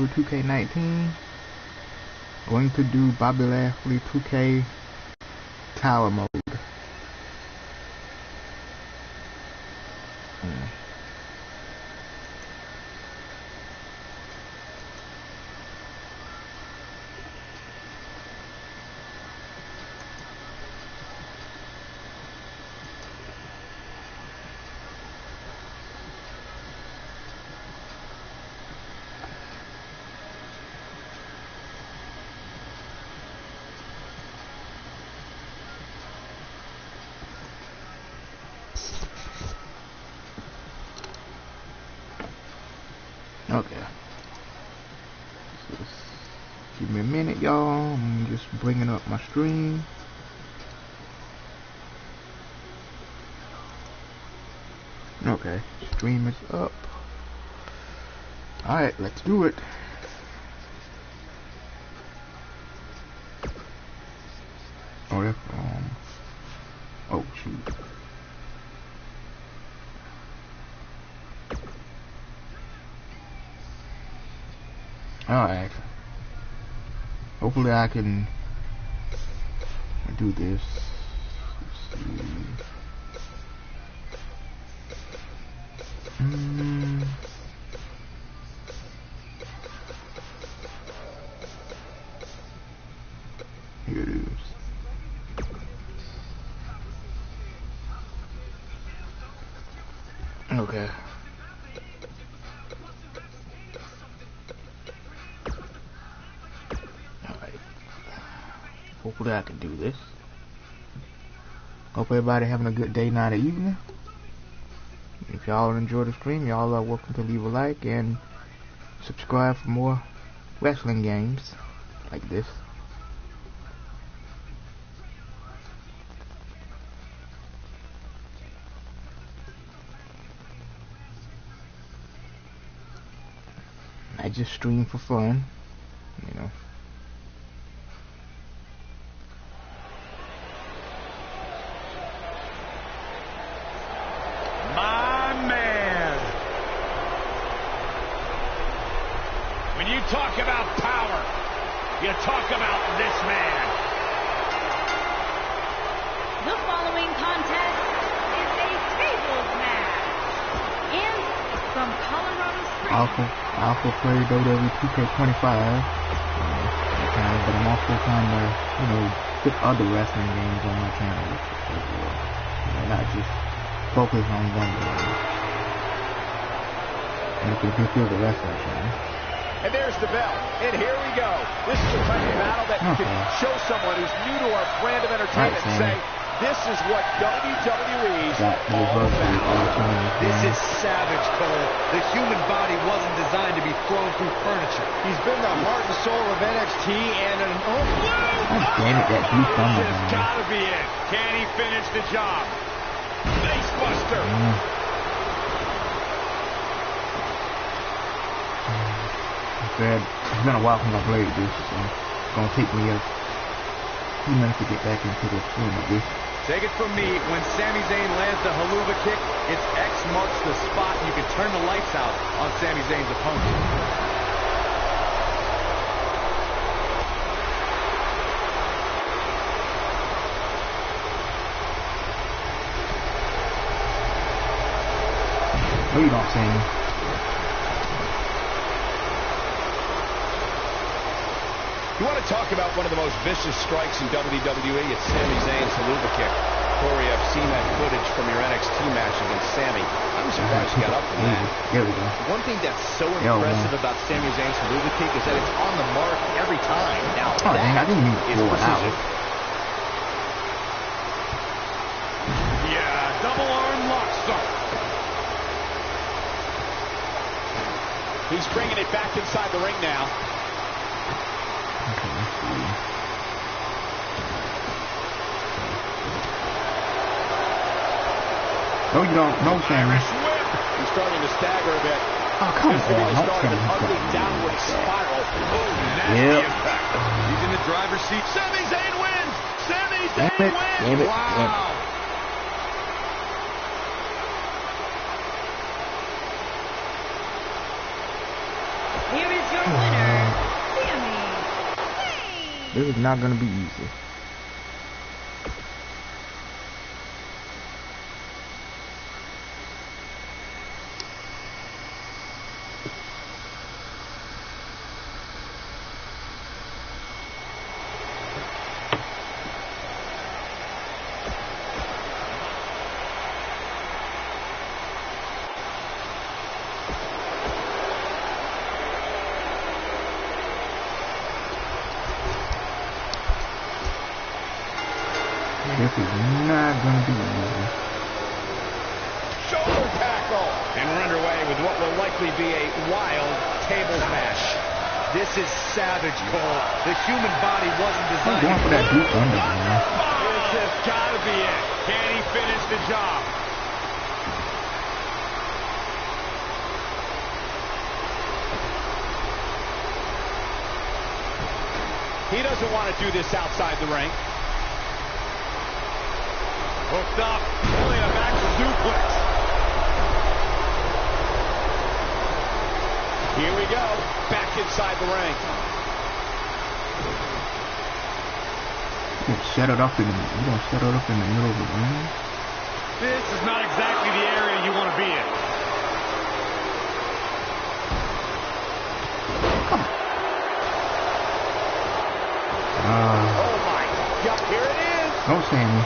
WWE 2K19. Going to do Bobby Lashley 2K Tower Mode. Okay. Just give me a minute, y'all. I'm just bringing up my stream. Okay, stream is up. Alright, let's do it. Oh, that's oh shoot. Alright. Hopefully I can do this. Let's see. Here it is. Okay. Alright. Hopefully I can do this. Hope everybody having a good day, night, or evening. If y'all enjoy the stream, y'all are welcome to leave a like and subscribe for more wrestling games like this. I just stream for fun, you know. My man. When you talk about power, you talk about this man. The following contest is a tables match. And from Colorado Springs. I also play WWE 2K25 sometimes, but I'm also trying to, you know, put other wrestling games on my channel as well. You know, not just focus on one game. Make it a good feel the wrestling channel. And there's the bell. And here we go. This is the type of battle that you can show someone who's new to our brand of entertainment and say, this is what WWE's all about. This is savage, Cole. The human body wasn't designed to be thrown through furniture. He's been the heart and soul of NXT and an Damn it, that blue thumb was It's gotta be it. Can he finish the job? Facebuster. It's been a while since I played this, so it's gonna take me a few minutes to get back into the swing of this. Take it from me, when Sami Zayn lands the haluva kick, it's X marks the spot, and you can turn the lights out on Sami Zayn's opponent. No, you don't, Sammy. You want to talk about one of the most vicious strikes in WWE? It's Sami Zayn's haluva kick. Corey, I've seen that footage from your NXT match against Sami. I'm surprised you got up from that. Here we go. One thing that's so impressive about Sami Zayn's haluva kick is that it's on the mark every time. Now, dang, I didn't mean to is pull it out. precision. Yeah, double arm lock start. He's bringing it back inside the ring now. Okay, let's see. No, you don't. No, Sammy. He's starting to stagger a bit. Oh, come on. Don't Started tell an me ugly that. downward spiral. Oh, nasty Yep. impact. He's in the driver's seat. Sami Zayn wins. Sami Zayn Damn it. wins. Damn it. Wow. Here is your winner, This is not gonna be easy. This is not going to be easy. Shoulder tackle. And we're underway with what will likely be a wild tables match. This is savage, Cole. The human body wasn't I'm designed. going for that deep under, man. This has got to be it. Can he finish the job? He doesn't want to do this outside the ring. Hooked up, only a back suplex. Here we go, back inside the ring. You gonna set it up in the middle of the ring? This is not exactly the area you want to be in. Come on. Oh my God, here it is. No, Sammy.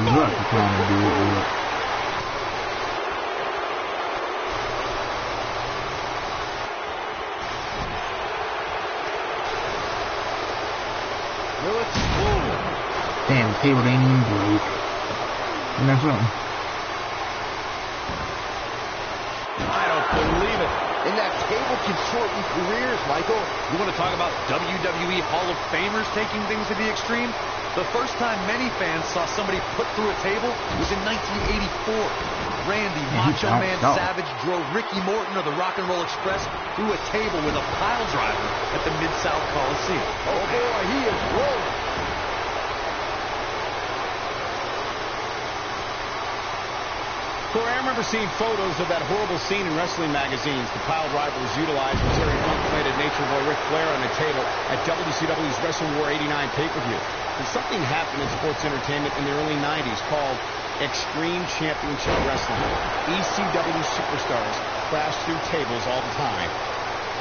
Look, you're trying to do it. Look. Damn, the table ain't even break. Isn't that something? I don't believe it. And that table can shorten careers, Michael. You want to talk about WWE Hall of Famers taking things to the extreme? The first time many fans saw somebody put through a table was in 1984. Randy Macho Man Savage drove Ricky Morton of the Rock and Roll Express through a table with a pile driver at the Mid-South Coliseum. Oh boy, he is rolling. Corey, I remember seeing photos of that horrible scene in wrestling magazines. The pile driver was utilized for Terry Funk-related Nature Boy Ric Flair on a table at WCW's Wrestle War 89 pay-per-view. And something happened in sports entertainment in the early 90s called Extreme Championship Wrestling. ECW superstars crashed through tables all the time.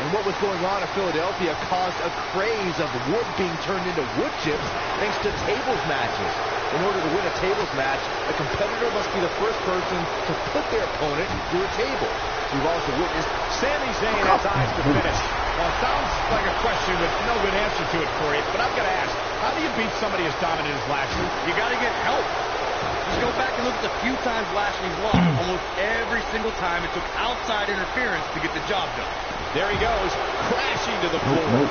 And what was going on in Philadelphia caused a craze of wood being turned into wood chips thanks to tables matches. In order to win a tables match, a competitor must be the first person to put their opponent through a table. We've also witnessed Sami Zayn has eyes to finish. Well, it sounds like a question with no good answer to it, Corey, but I've got to ask, how do you beat somebody as dominant as Lashley? You got to get help. Just go back and look at the few times Lashley's lost. Almost every single time it took outside interference to get the job done. There he goes, crashing to the floor.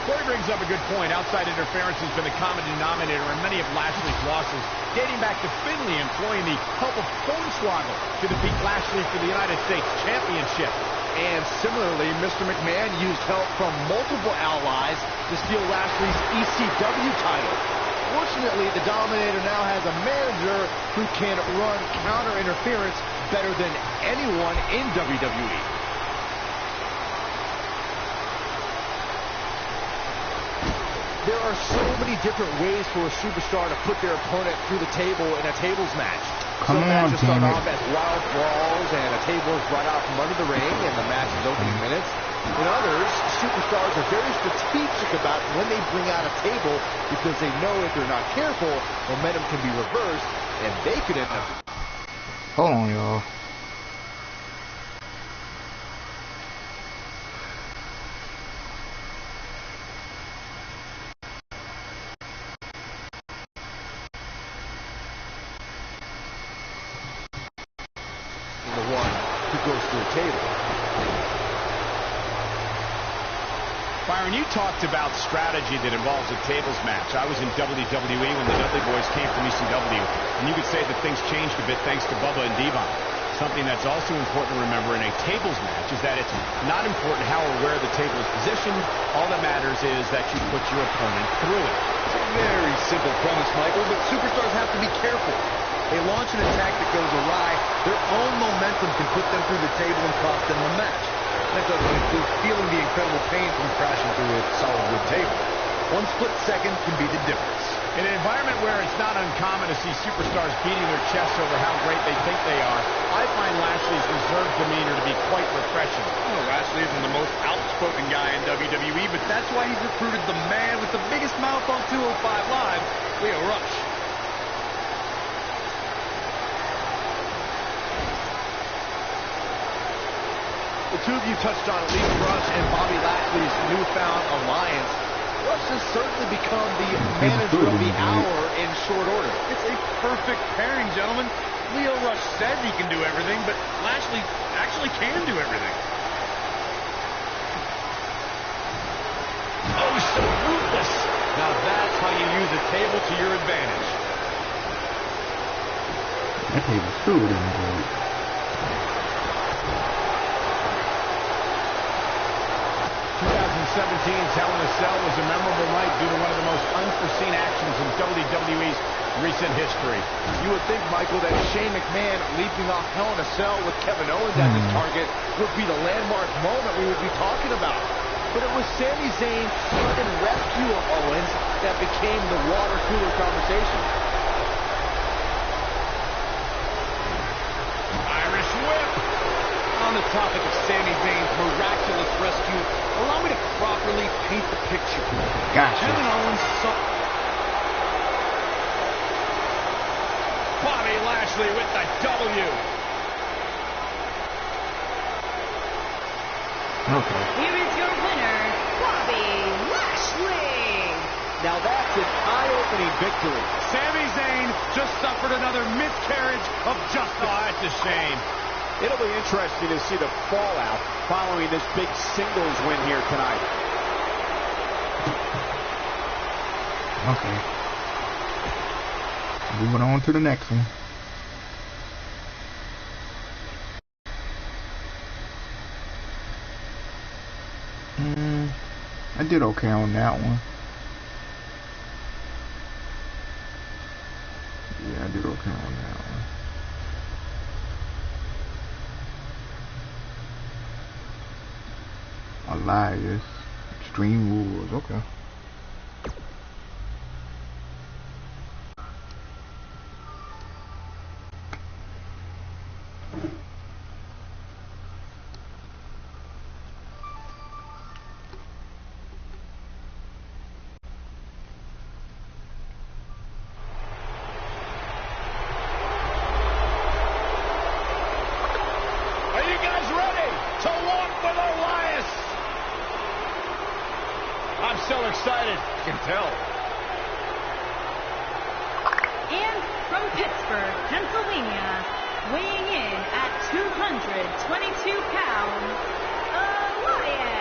Corey brings up a good point. Outside interference has been the common denominator in many of Lashley's losses, dating back to Finlay employing the help of Hornswoggle to defeat Lashley for the United States Championship. And similarly, Mr. McMahon used help from multiple allies to steal Lashley's ECW title. Fortunately, the Dominator now has a manager who can run counter interference better than anyone in WWE. There are so many different ways for a superstar to put their opponent through the table in a tables match. Some matches start off as wild brawls and a table is brought out from under the ring and the match is opening minutes. In others, superstars are very strategic about when they bring out a table because they know if they're not careful, momentum can be reversed and they could end up... Hold on, y'all. the one who goes to the table. Byron, you talked about strategy that involves a tables match. I was in WWE when the Dudley Boys came from ECW, and you could say that things changed a bit thanks to Bubba and Devon. Something that's also important to remember in a tables match is that it's not important how or where the table is positioned. All that matters is that you put your opponent through it. It's a very simple premise, Michael, but superstars have to be careful. they launch an attack that goes awry, their own momentum can put them through the table and cost them the match. That doesn't include feeling the incredible pain from crashing through a solid wood table. One split second can be the difference. In an environment where it's not uncommon to see superstars beating their chests over how great they think they are, I find Lashley's reserved demeanor to be quite refreshing. Well, Lashley isn't the most outspoken guy in WWE, but that's why he's recruited the man with the biggest mouth on 205 Live, Lio Rush. The two of you touched on Lio Rush and Bobby Lashley's newfound alliance. Rush has certainly become the manager of the hour in short order. It's a perfect pairing, gentlemen. Lio Rush says he can do everything, but Lashley actually can do everything. Oh, so ruthless. Now that's how you use a table to your advantage. That table's true, isn't it? 2017's Hell in a Cell was a memorable night due to one of the most unforeseen actions in WWE's recent history. You would think, Michael, that Shane McMahon leaping off Hell in a Cell with Kevin Owens as his target would be the landmark moment we would be talking about. But it was Sami Zayn's sudden rescue of Owens that became the water cooler conversation. Irish whip. On the topic of Sami Zayn's miraculous rescue, allow me to properly paint the picture. Gotcha. Kevin Owens saw Bobby Lashley with the W. Okay. Here is your winner, Bobby Lashley. Now that's an eye-opening victory. Sami Zayn just suffered another miscarriage of justice. Oh, that's a shame. It'll be interesting to see the fallout following this big singles win here tonight. Okay. Moving on to the next one. I did okay on that one. Yeah, I did okay on that one. Elias, Extreme Rules, okay. Are you guys ready to walk with Elias? I'm so excited. I can tell. And from Pittsburgh, Pennsylvania, weighing in at 222 pounds, Elias.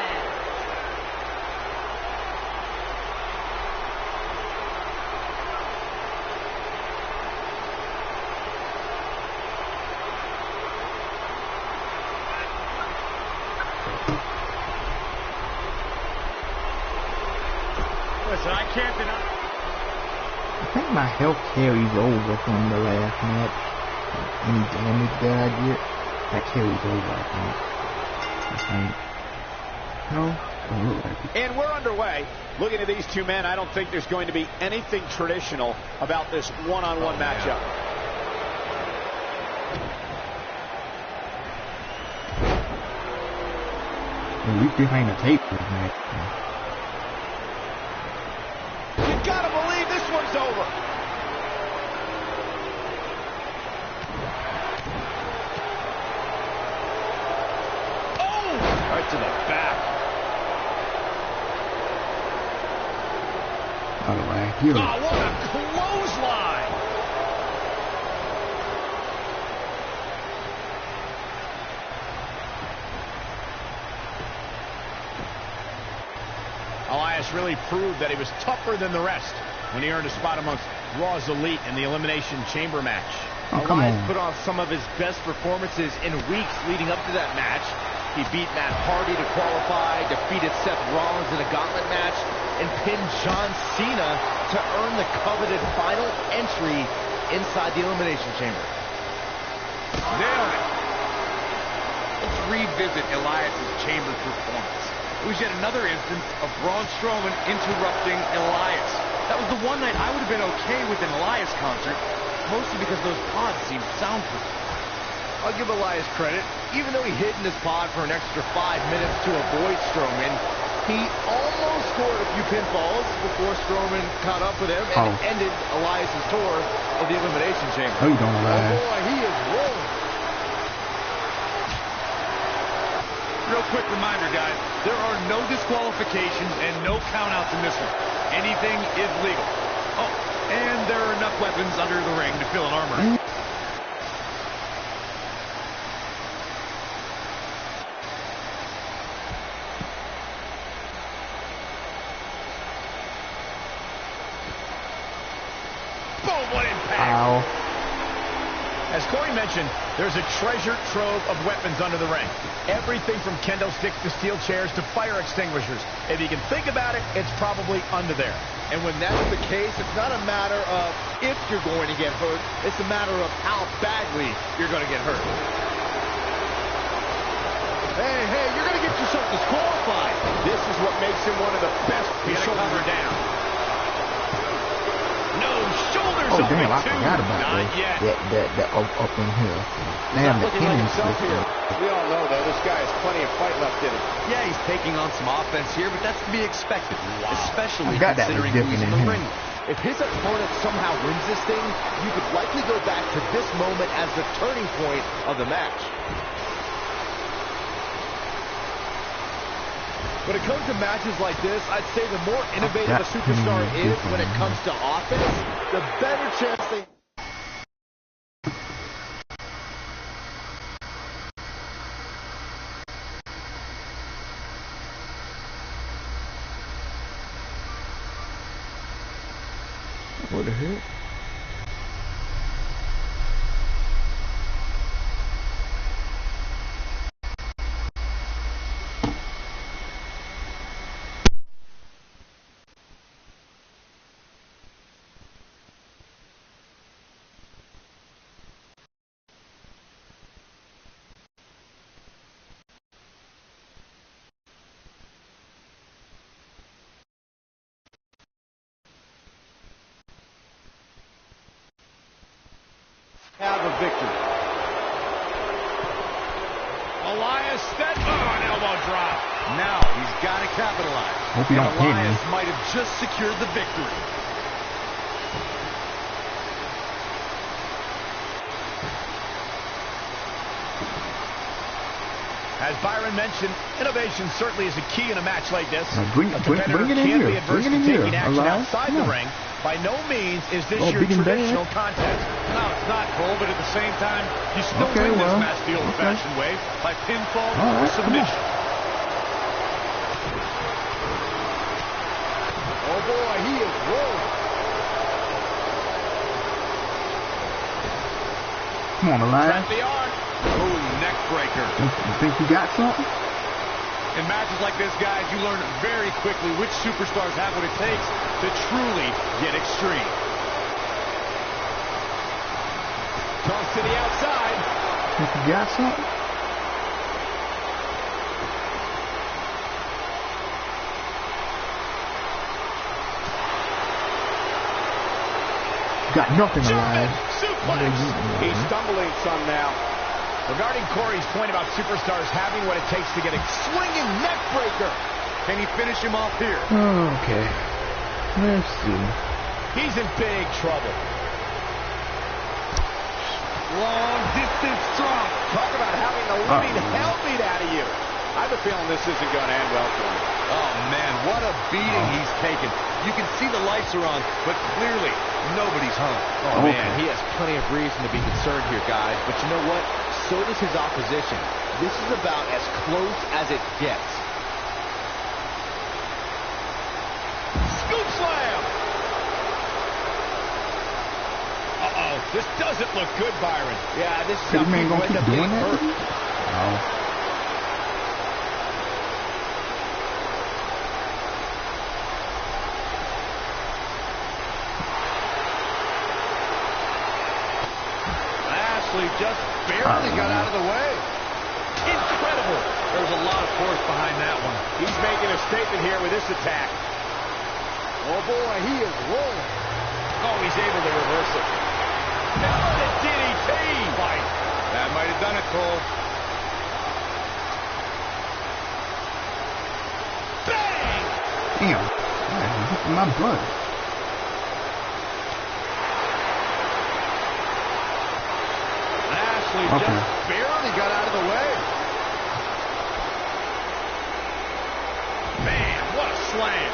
Listen, I can't deny. I think my health carries over from the last match. Any damage that I get, that carries over, I think. No? Don't look like it. And we're underway. Looking at these two men, I don't think there's going to be anything traditional about this one-on-one matchup. At least behind the tape, man. You gotta believe this one's over. Oh! Right to the back. Out of whack. Here. Oh, what a clothesline! Elias really proved that he was tougher than the rest when he earned a spot amongst Raw's Elite in the Elimination Chamber match. Oh, come Elias on. put on some of his best performances in weeks leading up to that match. He beat Matt Hardy to qualify, defeated Seth Rollins in a gauntlet match, and pinned John Cena to earn the coveted final entry inside the Elimination Chamber. Nailed it. Let's revisit Elias's chamber performance. It was yet another instance of Braun Strowman interrupting Elias. That was the one night I would have been okay with an Elias concert, mostly because those pods seemed soundproof. I'll give Elias credit. Even though he hid in his pod for an extra 5 minutes to avoid Strowman, he almost scored a few pinfalls before Strowman caught up with him and ended Elias's tour of the Elimination Chamber. How you doing, Elias? Oh boy, he is rolling. Real quick reminder, guys, there are no disqualifications and no countouts in this one. Anything is legal. Oh, and there are enough weapons under the ring to fill an armor. Boom, what impact! Ow. As Corey mentioned, there's a treasure trove of weapons under the ring. Everything from kendo sticks to steel chairs to fire extinguishers. If you can think about it, it's probably under there. And when that's the case, it's not a matter of if you're going to get hurt. It's a matter of how badly you're going to get hurt. Hey, you're going to get yourself disqualified. This is what makes him one of the best. He's cover down. No, shoulders Oh, up damn, I at two. forgot about Not that. yet. That up in here. Damn, the Looking like Kenny's himself here. We all know, though, this guy has plenty of fight left in him. Yeah, he's taking on some offense here, but that's to be expected, especially I got that considering was who's in different the in ring. him. If his opponent somehow wins this thing, you could likely go back to this moment as the turning point of the match. When it comes to matches like this, I'd say the more innovative a superstar is when it comes to offense, the better chance they... What the heck? Have a victory. Elias, an elbow drop. Now he's got to capitalize. Hope you don't hit me. Elias might have just secured the victory. As Byron mentioned, innovation certainly is a key in a match like this. Bring it in here. Bring it in here. Action outside the ring. By no means is this your traditional contest. No, it's not, Cole, but at the same time, you still win this match the old-fashioned way by pinfall or submission. Oh boy, he is rolling. Come on, Elias. The arm. Ooh, neck breaker. You think you got something? In matches like this, guys, you learn very quickly which superstars have what it takes to truly get extreme. Toss to the outside. Think you got something? Got nothing, Elias. He's stumbling some now. Regarding Corey's point about superstars having what it takes to get a swinging neck breaker. Can he finish him off here? Okay. Let's see. He's in big trouble. Long distance drop. Talk about having the living hell beat out of you. I have a feeling this isn't going to end well for him. Oh, man, what a beating he's taken. You can see the lights are on, but clearly nobody's home. Oh, man, he has plenty of reason to be concerned here, guys. But you know what? So does his opposition. This is about as close as it gets. Scoop slam! Uh-oh, this doesn't look good, Byron. Yeah, this is how people end up getting hurt. Oh. Lashley just barely got out of the way. Incredible. There's a lot of force behind that one. He's making a statement here with this attack. Oh, boy, he is rolling. Oh, he's able to reverse it. Now the DDT. Fight. That might have done it, Cole. Bang! Damn. That's my blood. Lashley just barely got out of the way. Man, what a slam.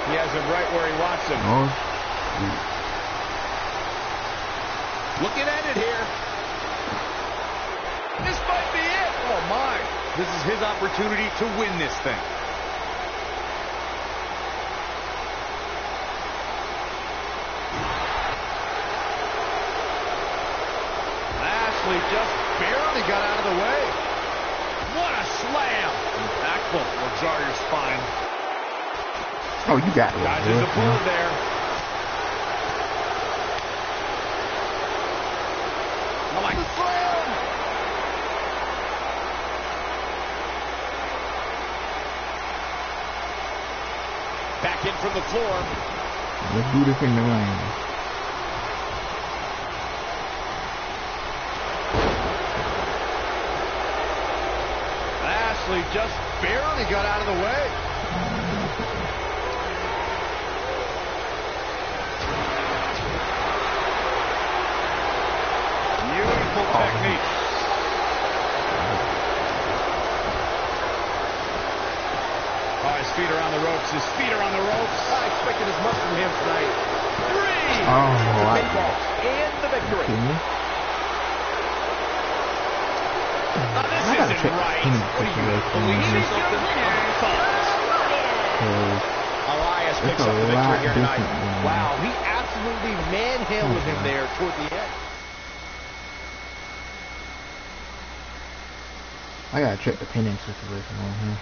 He has him right where he wants him. Oh, Looking at it here. This might be it. Oh, my. This is his opportunity to win this thing. Lashley just barely got out of the way. What a slam. Impactful. Will jar your spine. oh, you got it. Dodges a pull there. I like the slam. Back in from the floor. Let's do this in the ring. Lashley just barely got out of the way. Beautiful technique. Oh, his feet are on the ropes. His feet are on the ropes. I expected as much from him tonight. 3. Oh, And the victory. Now, this I gotta isn't check right. the What are you situation believe here. something? Elias It's picks a up the lot victory here tonight. different than- Wow, he absolutely manhandled him there toward the end. I gotta check the pinning situation on here.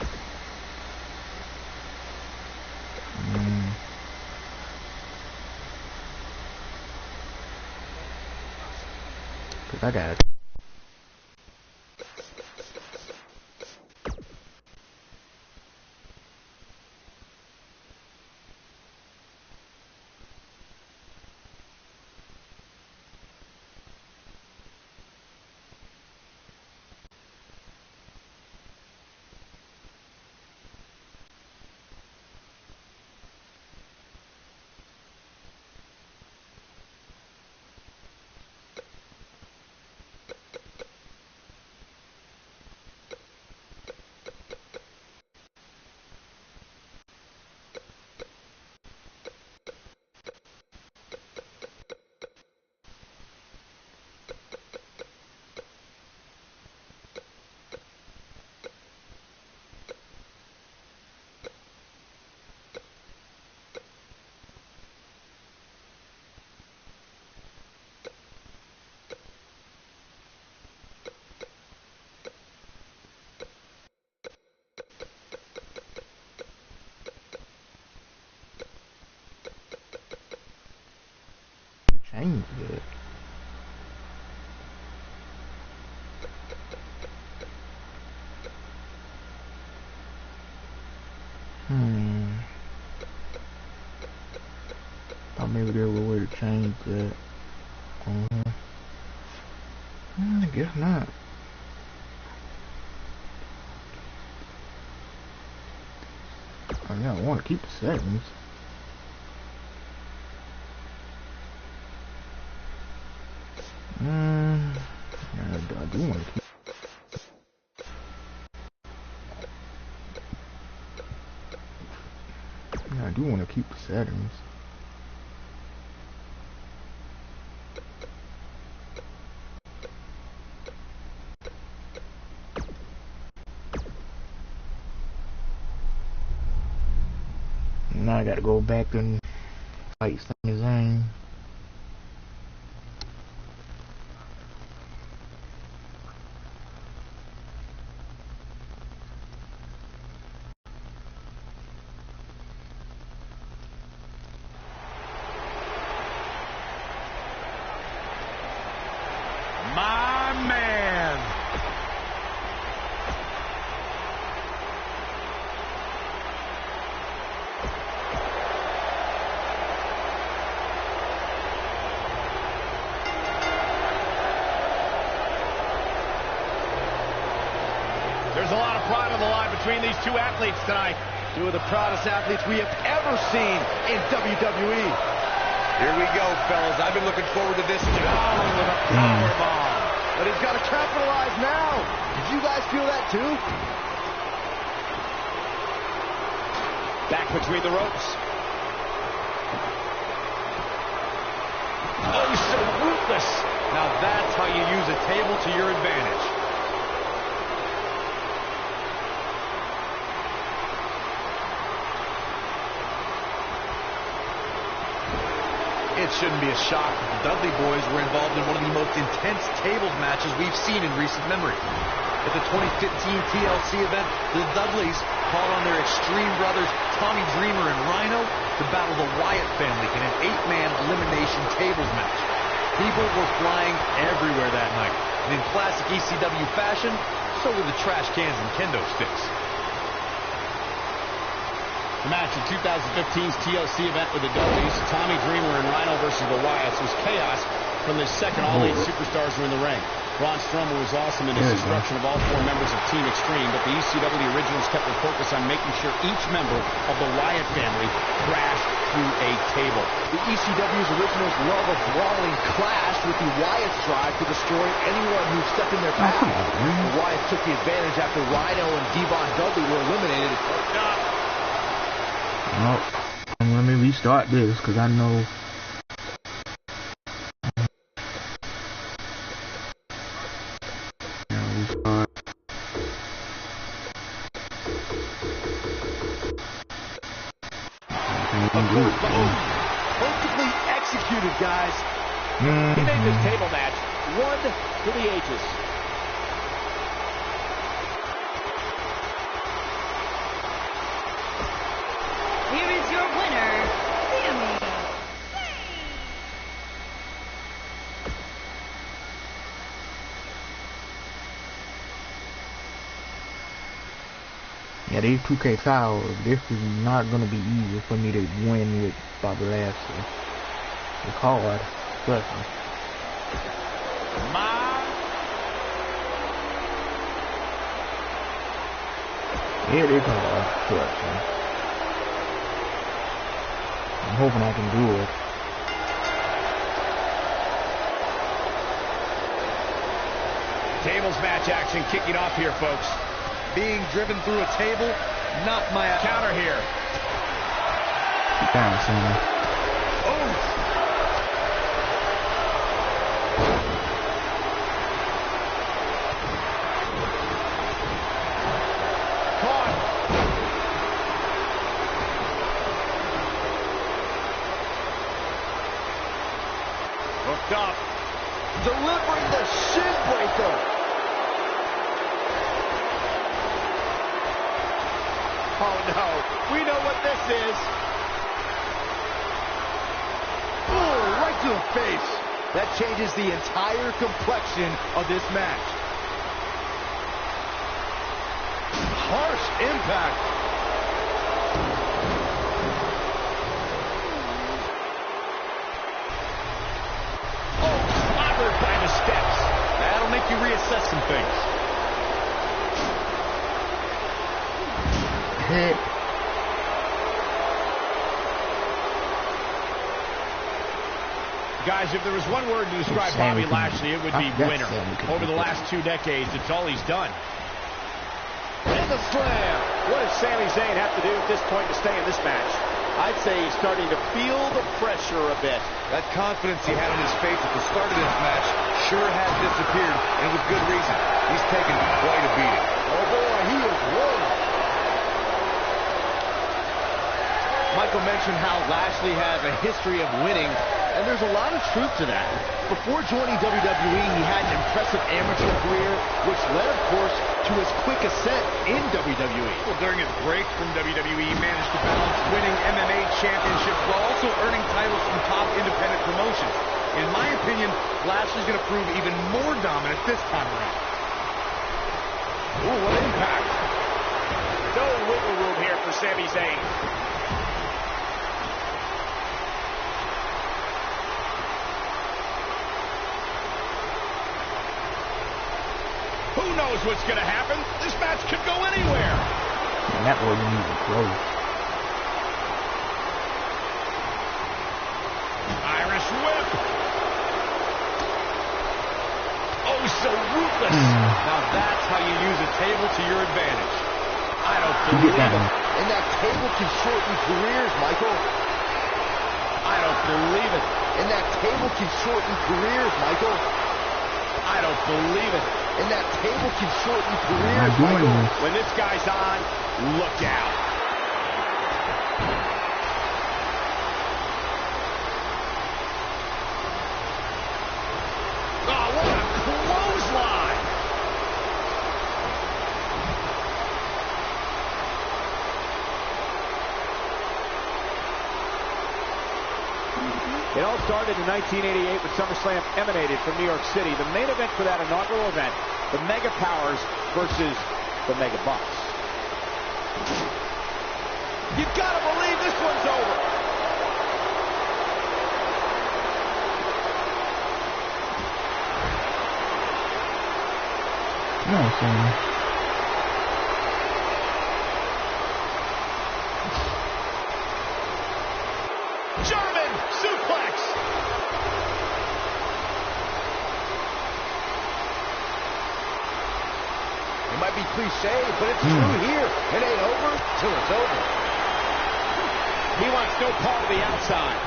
Cause I gotta. Change it. Thought maybe there was a way to change that. I guess not. Oh yeah, I want to keep the settings. I do want to keep. Yeah, I do want to keep the settings. Now I gotta go back and fight Sami Zayn. My man. There's a lot of pride on the line between these two athletes tonight. Two of the proudest athletes we have ever seen in WWE. Here we go, fellas. I've been looking forward to this. Down with a powerbomb. But he's got to capitalize now. Did you guys feel that too? Back between the ropes. Oh, he's so ruthless. Now that's how you use a table to your advantage. It shouldn't be a shock that the Dudley boys were involved in one of the most intense tables matches we've seen in recent memory. At the 2015 TLC event, the Dudleys called on their Extreme brothers Tommy Dreamer and Rhino to battle the Wyatt family in an 8-man elimination tables match. People were flying everywhere that night, and in classic ECW fashion, so were the trash cans and kendo sticks. The match in 2015's TLC event with the Dudleys, Tommy Dreamer and Rhino versus the Wyatts, was chaos from the second all 8 superstars were in the ring. Braun Strowman was awesome in his destruction of all 4 members of Team Extreme, but the ECW originals kept their focus on making sure each member of the Wyatt family crashed through a table. The ECW's originals love a brawling clash with the Wyatts drive to destroy anyone who stepped in their path. The Wyatts took the advantage after Rhino and Devon Dudley were eliminated. Well, let me restart this because I know. Restart. Perfectly executed, guys. He made this table match one for the ages. Here is your winner, Sammy. Yeah, these 2K titles, this is not going to be easy for me to win with Bobby Lashley. It's hard, trust me. It is hard, trust me. I'm hoping I can do it. Tables match action kicking off here, folks. Being driven through a table, not my counter here. Down, Sammy. Oh! Hooked up. Delivering the shin breaker. Oh no, we know what this is. Oh, right to the face. That changes the entire complexion of this match. Harsh impact. By the steps. That'll make you reassess some things. Hit. Guys, if there was one word to describe Bobby Lashley, it would be winner. Over the last 2 decades, it's all he's done. And the slam. What does Sami Zayn have to do at this point to stay in this match? I'd say he's starting to feel the pressure a bit. That confidence he had in his face at the start of this match sure has disappeared, and with good reason. He's taken quite a beating. Oh boy, he is rolling. Michael mentioned how Lashley has a history of winning, and there's a lot of truth to that. Before joining WWE, he had an impressive amateur career, which led, of course, to his quick ascent in WWE. Well, during his break from WWE, he managed to balance winning MMA championships while also earning titles from top independent promotions. In my opinion, opinion, Lashley's going to prove even more dominant this time around. Ooh, what impact. No wiggle room here for Sami Zayn. Who knows what's going to happen? This match could go anywhere. And that wasn't even close. Irish whip. Oh, so ruthless. Now that's how you use a table to your advantage. I don't believe it. And that table can shorten careers, Michael. I don't believe it. And that table can shorten careers, Michael. I don't believe it. And that table can shorten careers, Michael. When this guy's on, look out. Oh, what a clothesline. It all started in 1988 when SummerSlam emanated from New York City. The main event for that inaugural event, the Mega Powers versus the Mega Bucks. You gotta believe this one's over. No, Sammy. German suplex. It might be cliche, but it's true here. It ain't over till it's over. He wants no part of the outside.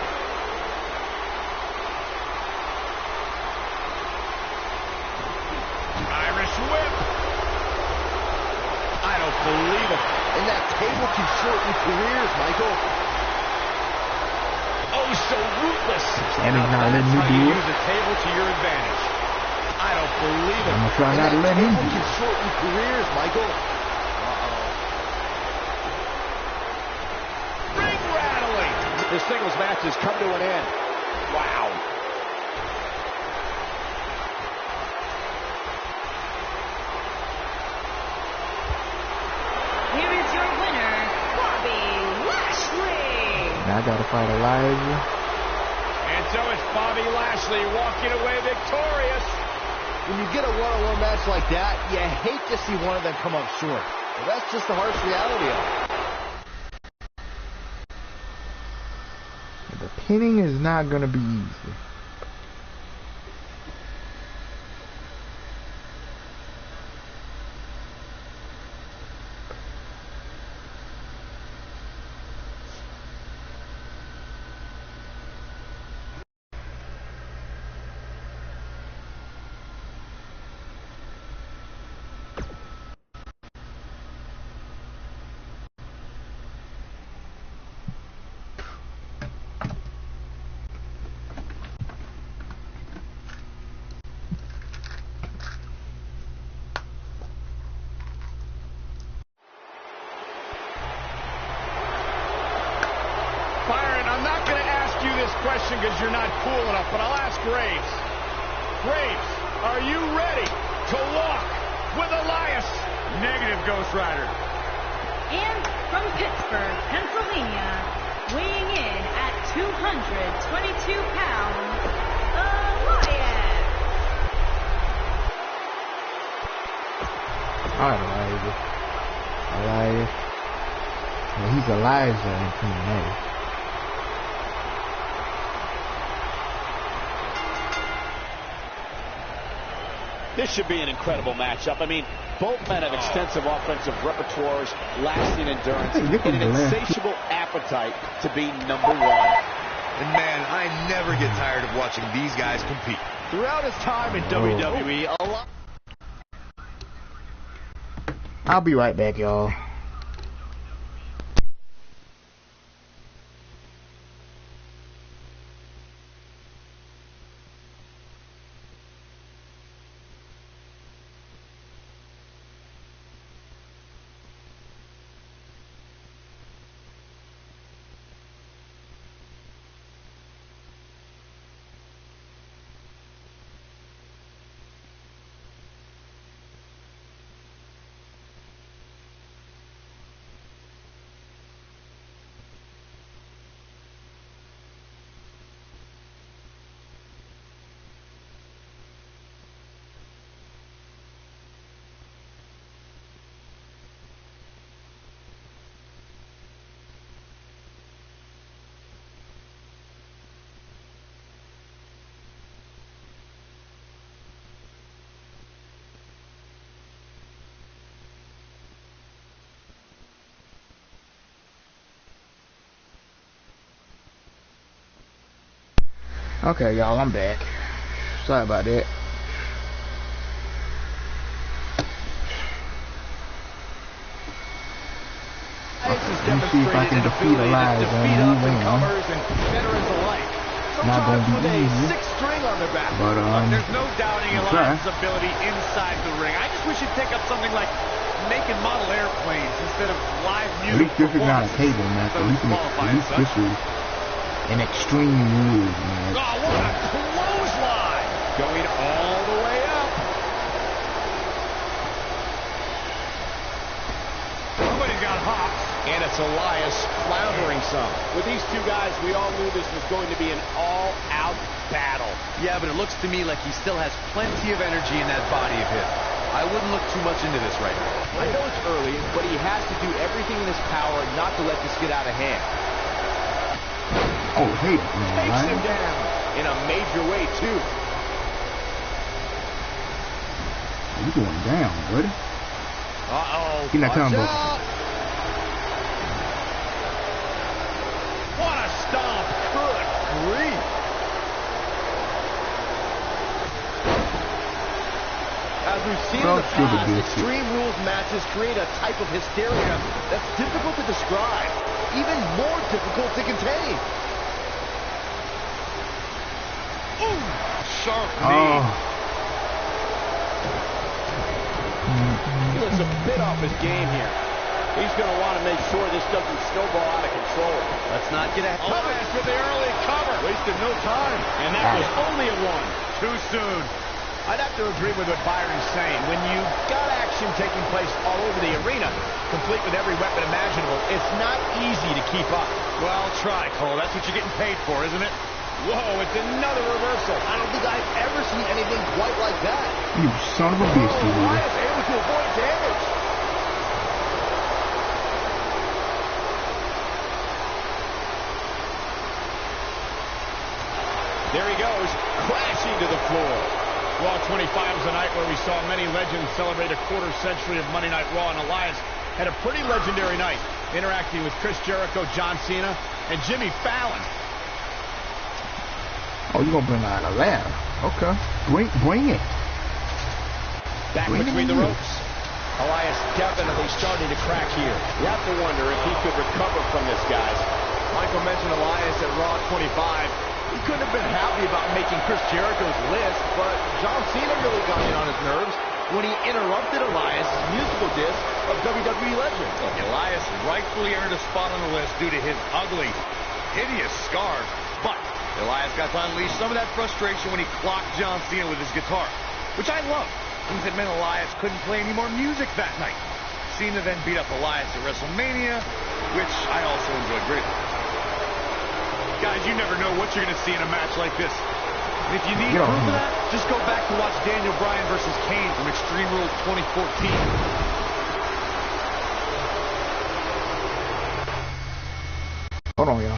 Irish whip. I don't believe it. And that table can shorten careers, Michael. Oh, so ruthless. Sammy's not letting me That's how do you it. use a table to your advantage. I don't believe it. I'm gonna try not to let him do Table it. can shorten careers, Michael. Ring rattling. This singles match has come to an end. Wow. Here is your winner, Bobby Lashley. Now I gotta fight Elijah. And so it's Bobby Lashley walking away victorious. When you get a one-on-one match like that, you hate to see one of them come up short. But that's just the harsh reality of it. The pinning is not gonna be easy. Byron, I'm not going to ask you this question because you're not cool enough, but I'll ask Graves. Graves, are you ready to walk with Elias? Negative, Ghost Rider. And from Pittsburgh, Pennsylvania, weighing in at 222 pounds, Elias. Alright, Elijah. Elias. Well, he's Elijah in TNA. This should be an incredible matchup. I mean, both men have extensive offensive repertoires, lasting endurance, and an insatiable appetite to be number one. And man, I never get tired of watching these guys compete. Throughout his time in WWE, a lot... I'll be right back, y'all. Okay, y'all, I'm back. Sorry about that. Let me see if I can defeat Elias and move on. Not gonna be easy, but there's no doubting Elias' ability inside the ring. I just wish he'd take up something like making model airplanes instead of live music. At least this is not a table match. At least this is an extreme move, man. Oh, what a clothesline! Going all the way up. Somebody's got hops. And it's Elias floundering some. With these two guys, we all knew this was going to be an all-out battle. Yeah, but it looks to me like he still has plenty of energy in that body of his. I wouldn't look too much into this right now. I know it's early, but he has to do everything in his power not to let this get out of hand. Oh, hey, Takes him down in a major way, too. You going down, buddy. Uh-oh. Get that combo. What a stomp. Good grief. As we've seen in the past, Extreme Rules matches create a type of hysteria that's difficult to describe, even more difficult to contain. Ooh, sharp knee. He looks a bit off his game here. He's going to want to make sure this doesn't snowball out of control. Let's not get ahead. Elias with the early cover. Wasted no time. And that was only a one. Too soon. I'd have to agree with what Byron's saying. When you've got action taking place all over the arena, complete with every weapon imaginable, it's not easy to keep up. Well, try, Cole. That's what you're getting paid for, isn't it? Whoa, it's another reversal. I don't think I've ever seen anything quite like that. You son of a bitch, dude. Elias able to avoid damage. There he goes, crashing to the floor. Raw 25 was a night where we saw many legends celebrate a quarter century of Monday Night Raw, and Elias had a pretty legendary night, interacting with Chris Jericho, John Cena, and Jimmy Fallon. Oh, you gonna bring out a ladder? Okay, bring it. Back between the ropes. Elias definitely starting to crack here. You have to wonder if he could recover from this, guys. Michael mentioned Elias at Raw 25. He couldn't have been happy about making Chris Jericho's list, but John Cena really got in on his nerves when he interrupted Elias' musical diss of WWE legend. Elias rightfully earned a spot on the list due to his ugly, hideous scars, but Elias got to unleash some of that frustration when he clocked John Cena with his guitar, which I love, because it meant Elias couldn't play any more music that night. Cena then beat up Elias at WrestleMania, which I also enjoyed greatly. Guys, you never know what you're going to see in a match like this. And if you need proof of that, just go back to watch Daniel Bryan versus Kane from Extreme Rules 2014. Hold on, y'all.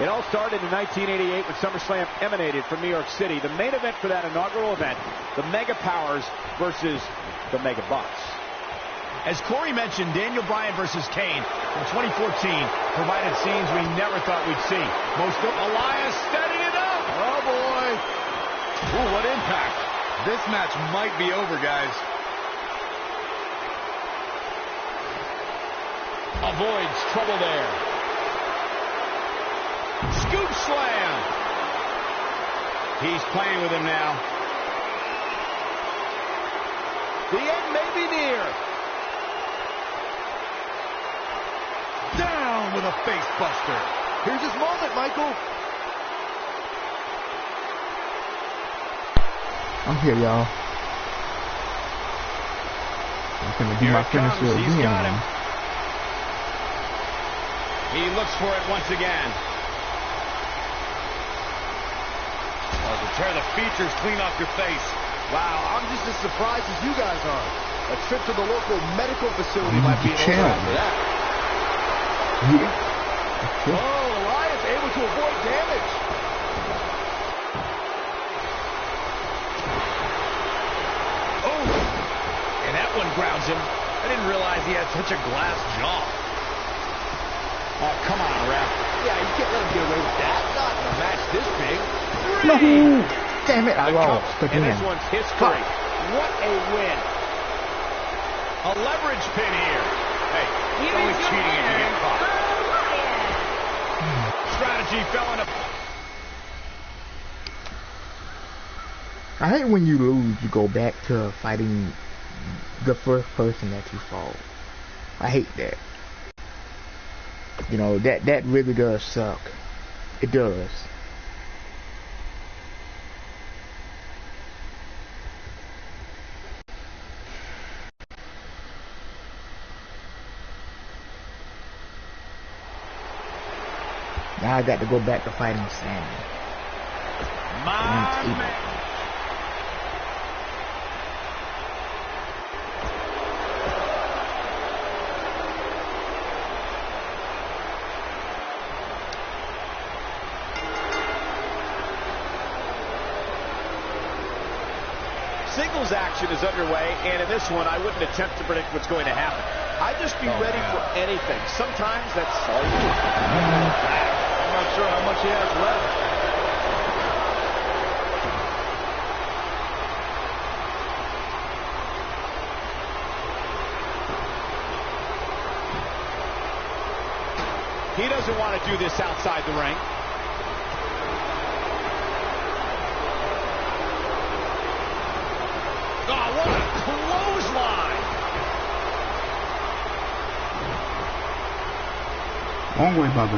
It all started in 1988 when SummerSlam emanated from New York City. The main event for that inaugural event, the Mega Powers versus the Mega Bucks. As Corey mentioned, Daniel Bryan versus Kane from 2014 provided scenes we never thought we'd see. Most of Elias setting it up. Oh, boy. Ooh, what impact. This match might be over, guys. Avoids trouble there. Scoop slam. He's playing with him now. The end may be near. Down with a face buster. Here's his moment, Michael. I'm here, y'all. gonna do my finisher He's got again. him. He looks for it once again. Oh, to tear the features clean off your face. Wow, I'm just as surprised as you guys are. A trip to the local medical facility You might need be to in order chill. after that. Yeah. Oh, Elias able to avoid damage. Oh, and that one grounds him. I didn't realize he had such a glass jaw. Oh, come on, ref. Yeah, you can't let him get away with that. Not in a match this big. No! Damn it, I lost And again. this one's history. What a win. A leverage pin here. Hey, Here only is your cheating if you winner, get caught. Elias. Strategy fell into... I hate when you lose, you go back to fighting the first person that you fought. I hate that. You know, that really does suck. It does. Now I got to go back to fighting Sammy. My man. Singles action is underway, and in this one, I wouldn't attempt to predict what's going to happen. I'd just be ready for anything. Sometimes that's all you need. I'm not sure how much he has left. He doesn't want to do this outside the ring. Oh, what a clothesline. Long way, Bobby.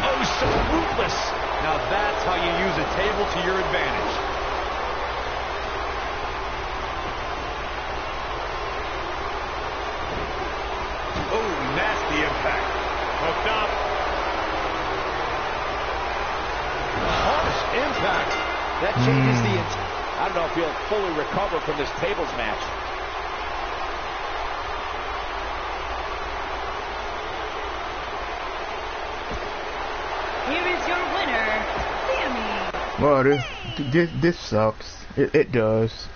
Oh, so ruthless. Now that's how you use a table to your advantage. Oh, nasty impact. Hooked up. Harsh impact. That changes the intent. I don't know if he'll fully recover from this tables match. Here is your winner, Sammy. Well, this sucks. It does.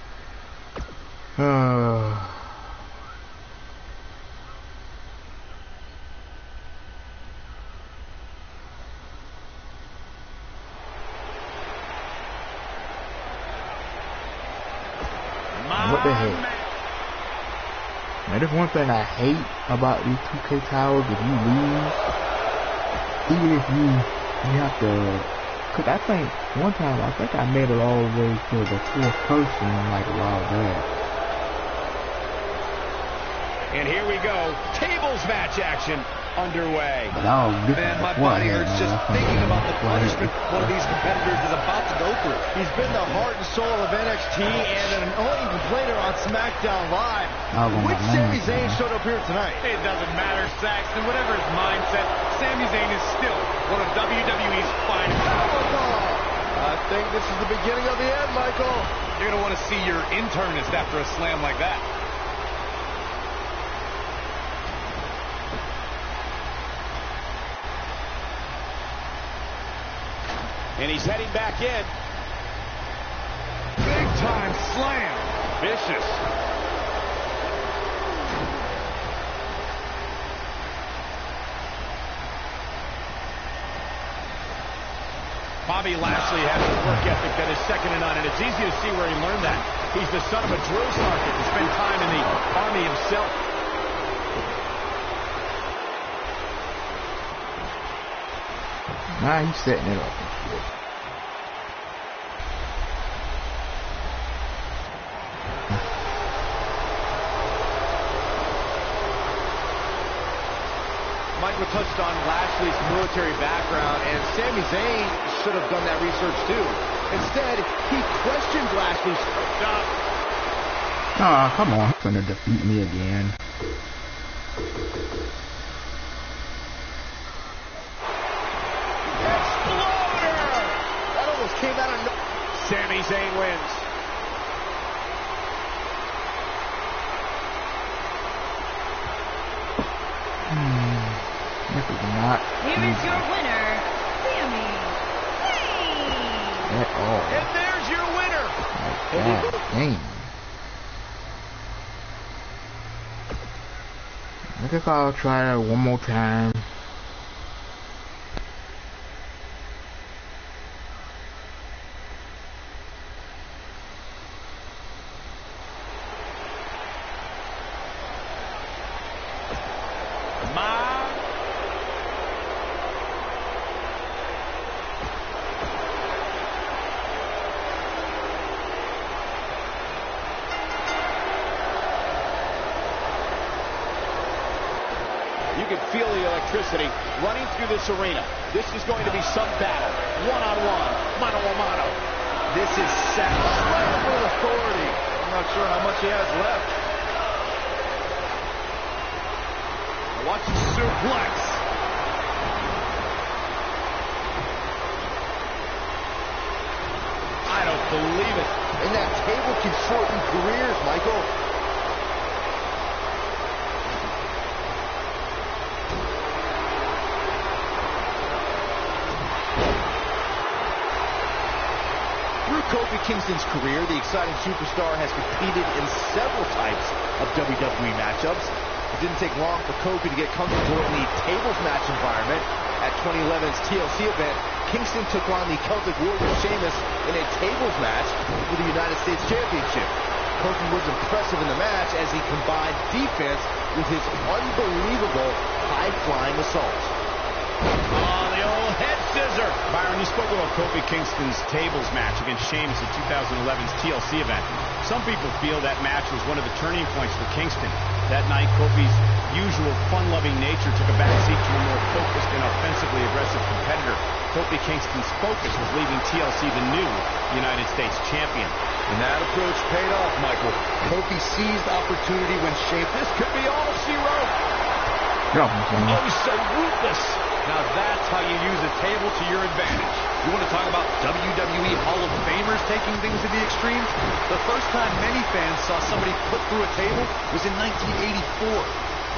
What the heck? Now, there's one thing I hate about these 2K towers. If you lose, even if you have to, cause I think one time I made it all the way to the fourth person like a while back. And here we go. Tables match action underway. Man, my body hurts just thinking about the punishment one of these competitors is about to go through. He's been the heart and soul of NXT and an annoying complainer on SmackDown Live. Which Sami Zayn showed up here tonight? It doesn't matter, Saxton. Whatever his mindset, Sami Zayn is still one of WWE's finest. I think this is the beginning of the end, Michael. You're going to want to see your internist after a slam like that. And he's heading back in. Big time slam. Vicious. Bobby Lashley has a work ethic that is second to none, and it's easy to see where he learned that. He's the son of a drill sergeant and spent time in the Army himself. Nah, he's setting it up. Michael touched on Lashley's military background, and Sami Zayn should have done that research too. Instead, he questioned Lashley's Stop. Oh, come on. He's gonna defeat me again. Exploder! That almost came out of nowhere. Sami Zayn wins. This is not Here is easy your winner, Sami Zayn. at all. And there's your winner. Like that. Dang. I think I'll try that one more time. You can feel the electricity running through this arena. This is going to be some battle. One-on-one, mano-a-mano. This is slam with authority. I'm not sure how much he has left. Watch the suplex. I don't believe it. And that table can shorten careers, Michael. Kofi Kingston's career, the exciting superstar has competed in several types of WWE matchups. It didn't take long for Kofi to get comfortable in the tables match environment. At 2011's TLC event, Kingston took on the Celtic Warrior Sheamus in a tables match for the United States Championship. Kofi was impressive in the match as he combined defense with his unbelievable high-flying assaults. Oh, the old head scissor. Byron, you spoke about Kofi Kingston's tables match against Sheamus at 2011's TLC event. Some people feel that match was one of the turning points for Kingston. That night, Kofi's usual fun-loving nature took a backseat to a more focused and offensively aggressive competitor. Kofi Kingston's focus was leaving TLC the new United States champion. And that approach paid off, Michael. Kofi seized opportunity when Sheamus. This could be all she wrote. Oh, so ruthless. Now that's how you use a table to your advantage. You want to talk about WWE Hall of Famers taking things to the extremes? The first time many fans saw somebody put through a table was in 1984.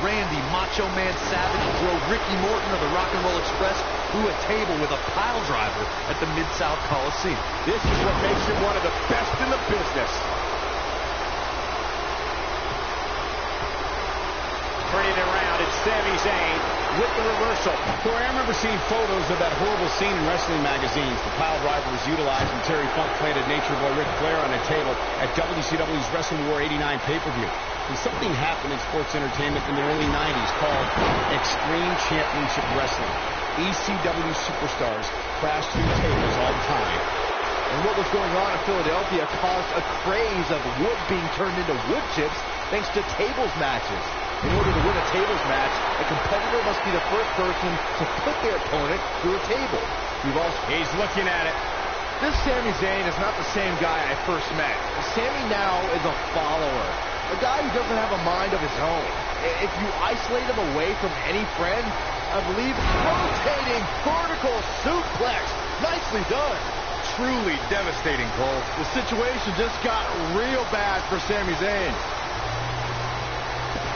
Randy Macho Man Savage drove Ricky Morton of the Rock and Roll Express through a table with a pile driver at the Mid-South Coliseum. This is what makes him one of the best in the business. Turning it around, it's Sami Zayn with the reversal. Corey, I remember seeing photos of that horrible scene in wrestling magazines. The pile driver was utilized when Terry Funk planted Nature Boy Ric Flair on a table at WCW's Wrestling War 89 pay-per-view. And something happened in sports entertainment in the early 90s called Extreme Championship Wrestling. ECW superstars crashed through tables all the time. And what was going on in Philadelphia caused a craze of wood being turned into wood chips thanks to tables matches. In order to win a tables match, a competitor must be the first person to put their opponent through a table. He's looking at it. This Sami Zayn is not the same guy I first met. Sami now is a follower, a guy who doesn't have a mind of his own. If you isolate him away from any friend, I believe rotating vertical suplex. Nicely done. Truly devastating, Cole. The situation just got real bad for Sami Zayn.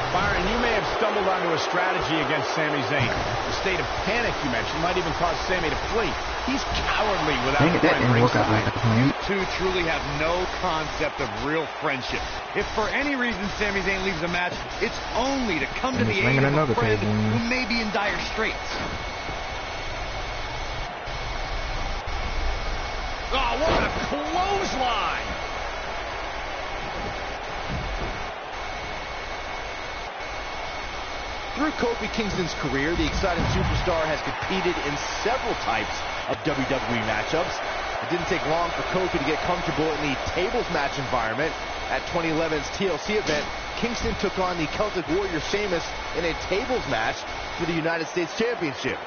Byron, you may have stumbled onto a strategy against Sami Zayn. The state of panic you mentioned might even cause Sami to flee. He's cowardly without a friend ringside. You two truly have no concept of real friendship. If for any reason Sami Zayn leaves a match, it's only to come to the aid of a friend who may be in dire straits. Oh, what a clothesline! Through Kofi Kingston's career, the exciting superstar has competed in several types of WWE matchups. It didn't take long for Kofi to get comfortable in the tables match environment. At 2011's TLC event, Kingston took on the Celtic Warrior Sheamus in a tables match for the United States Championship.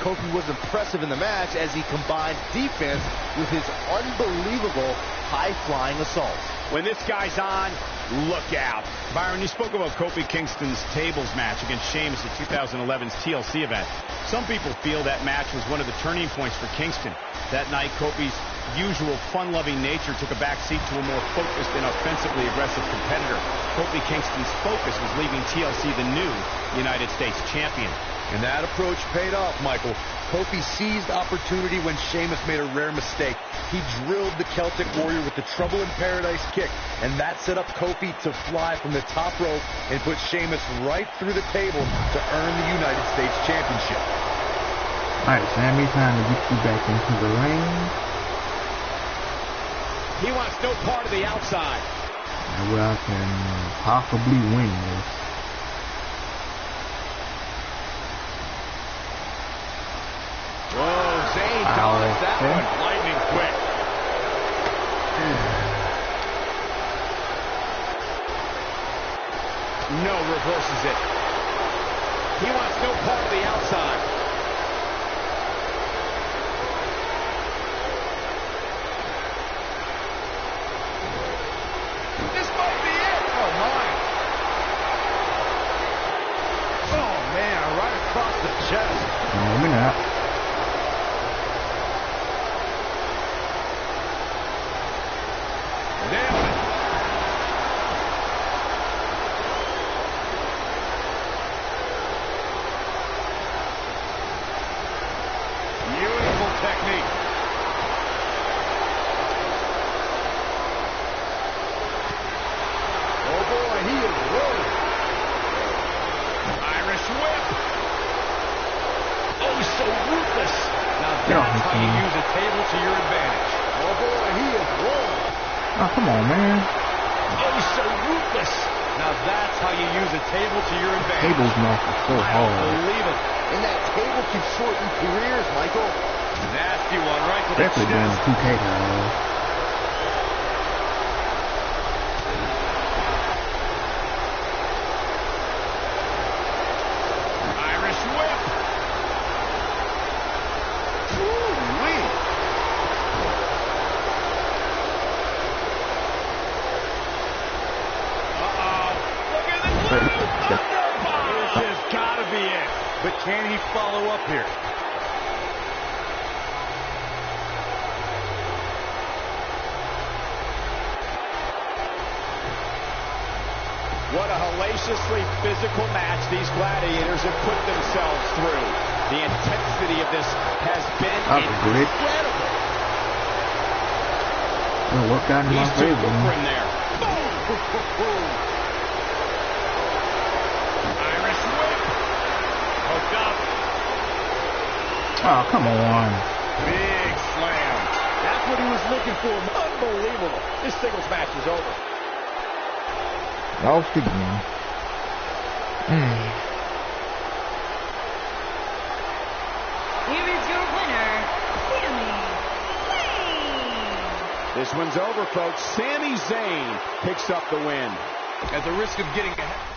Kofi was impressive in the match as he combined defense with his unbelievable high-flying assaults. When this guy's on, Look out. Byron, you spoke about Kofi Kingston's tables match against Sheamus at 2011's TLC event. Some people feel that match was one of the turning points for Kingston. That night, Kofi's usual fun-loving nature took a backseat to a more focused and offensively aggressive competitor. Kofi Kingston's focus was leaving TLC the new United States champion. And that approach paid off, Michael. Kofi seized opportunity when Sheamus made a rare mistake. He drilled the Celtic Warrior with the Trouble in Paradise kick, and that set up Kofi to fly from the top rope and put Sheamus right through the table to earn the United States Championship. All right, Sammy, time to get you back into the ring. He wants no part of the outside. And where I can possibly win this. Whoa, Zayn dodged that one lightning quick. No, reverses it. He wants no part of the outside. This might be it. Oh, my. Oh, man, right across the chest. Maybe not. Nailed it. Beautiful technique. Oh boy, he is rolling. Irish whip. Oh, so ruthless. Now that's how you use a table to your advantage. Oh boy, he is rolling. Oh, come on, man. Oh, so ruthless. Now that's how you use a table to your advantage. Table's knocked so I hard. don't believe it. And that table can shorten careers, Michael. Nasty one right to the Definitely doing the 2K guys. Irish whip. Ooh-wee. Look at this blue thunderbomb. This has got to be it. But can he follow up here? What a hellaciously physical match these gladiators have put themselves through. The intensity of this has been incredible. It'll work out in my He's too favor. good for him there. Boom! Irish whip. Hooked up. Oh, come on. Big slam. That's what he was looking for. Unbelievable. This singles match is over. Lost again. Here is your winner, Sami Zayn. This one's over, folks. Sami Zayn picks up the win. At the risk of getting ahead.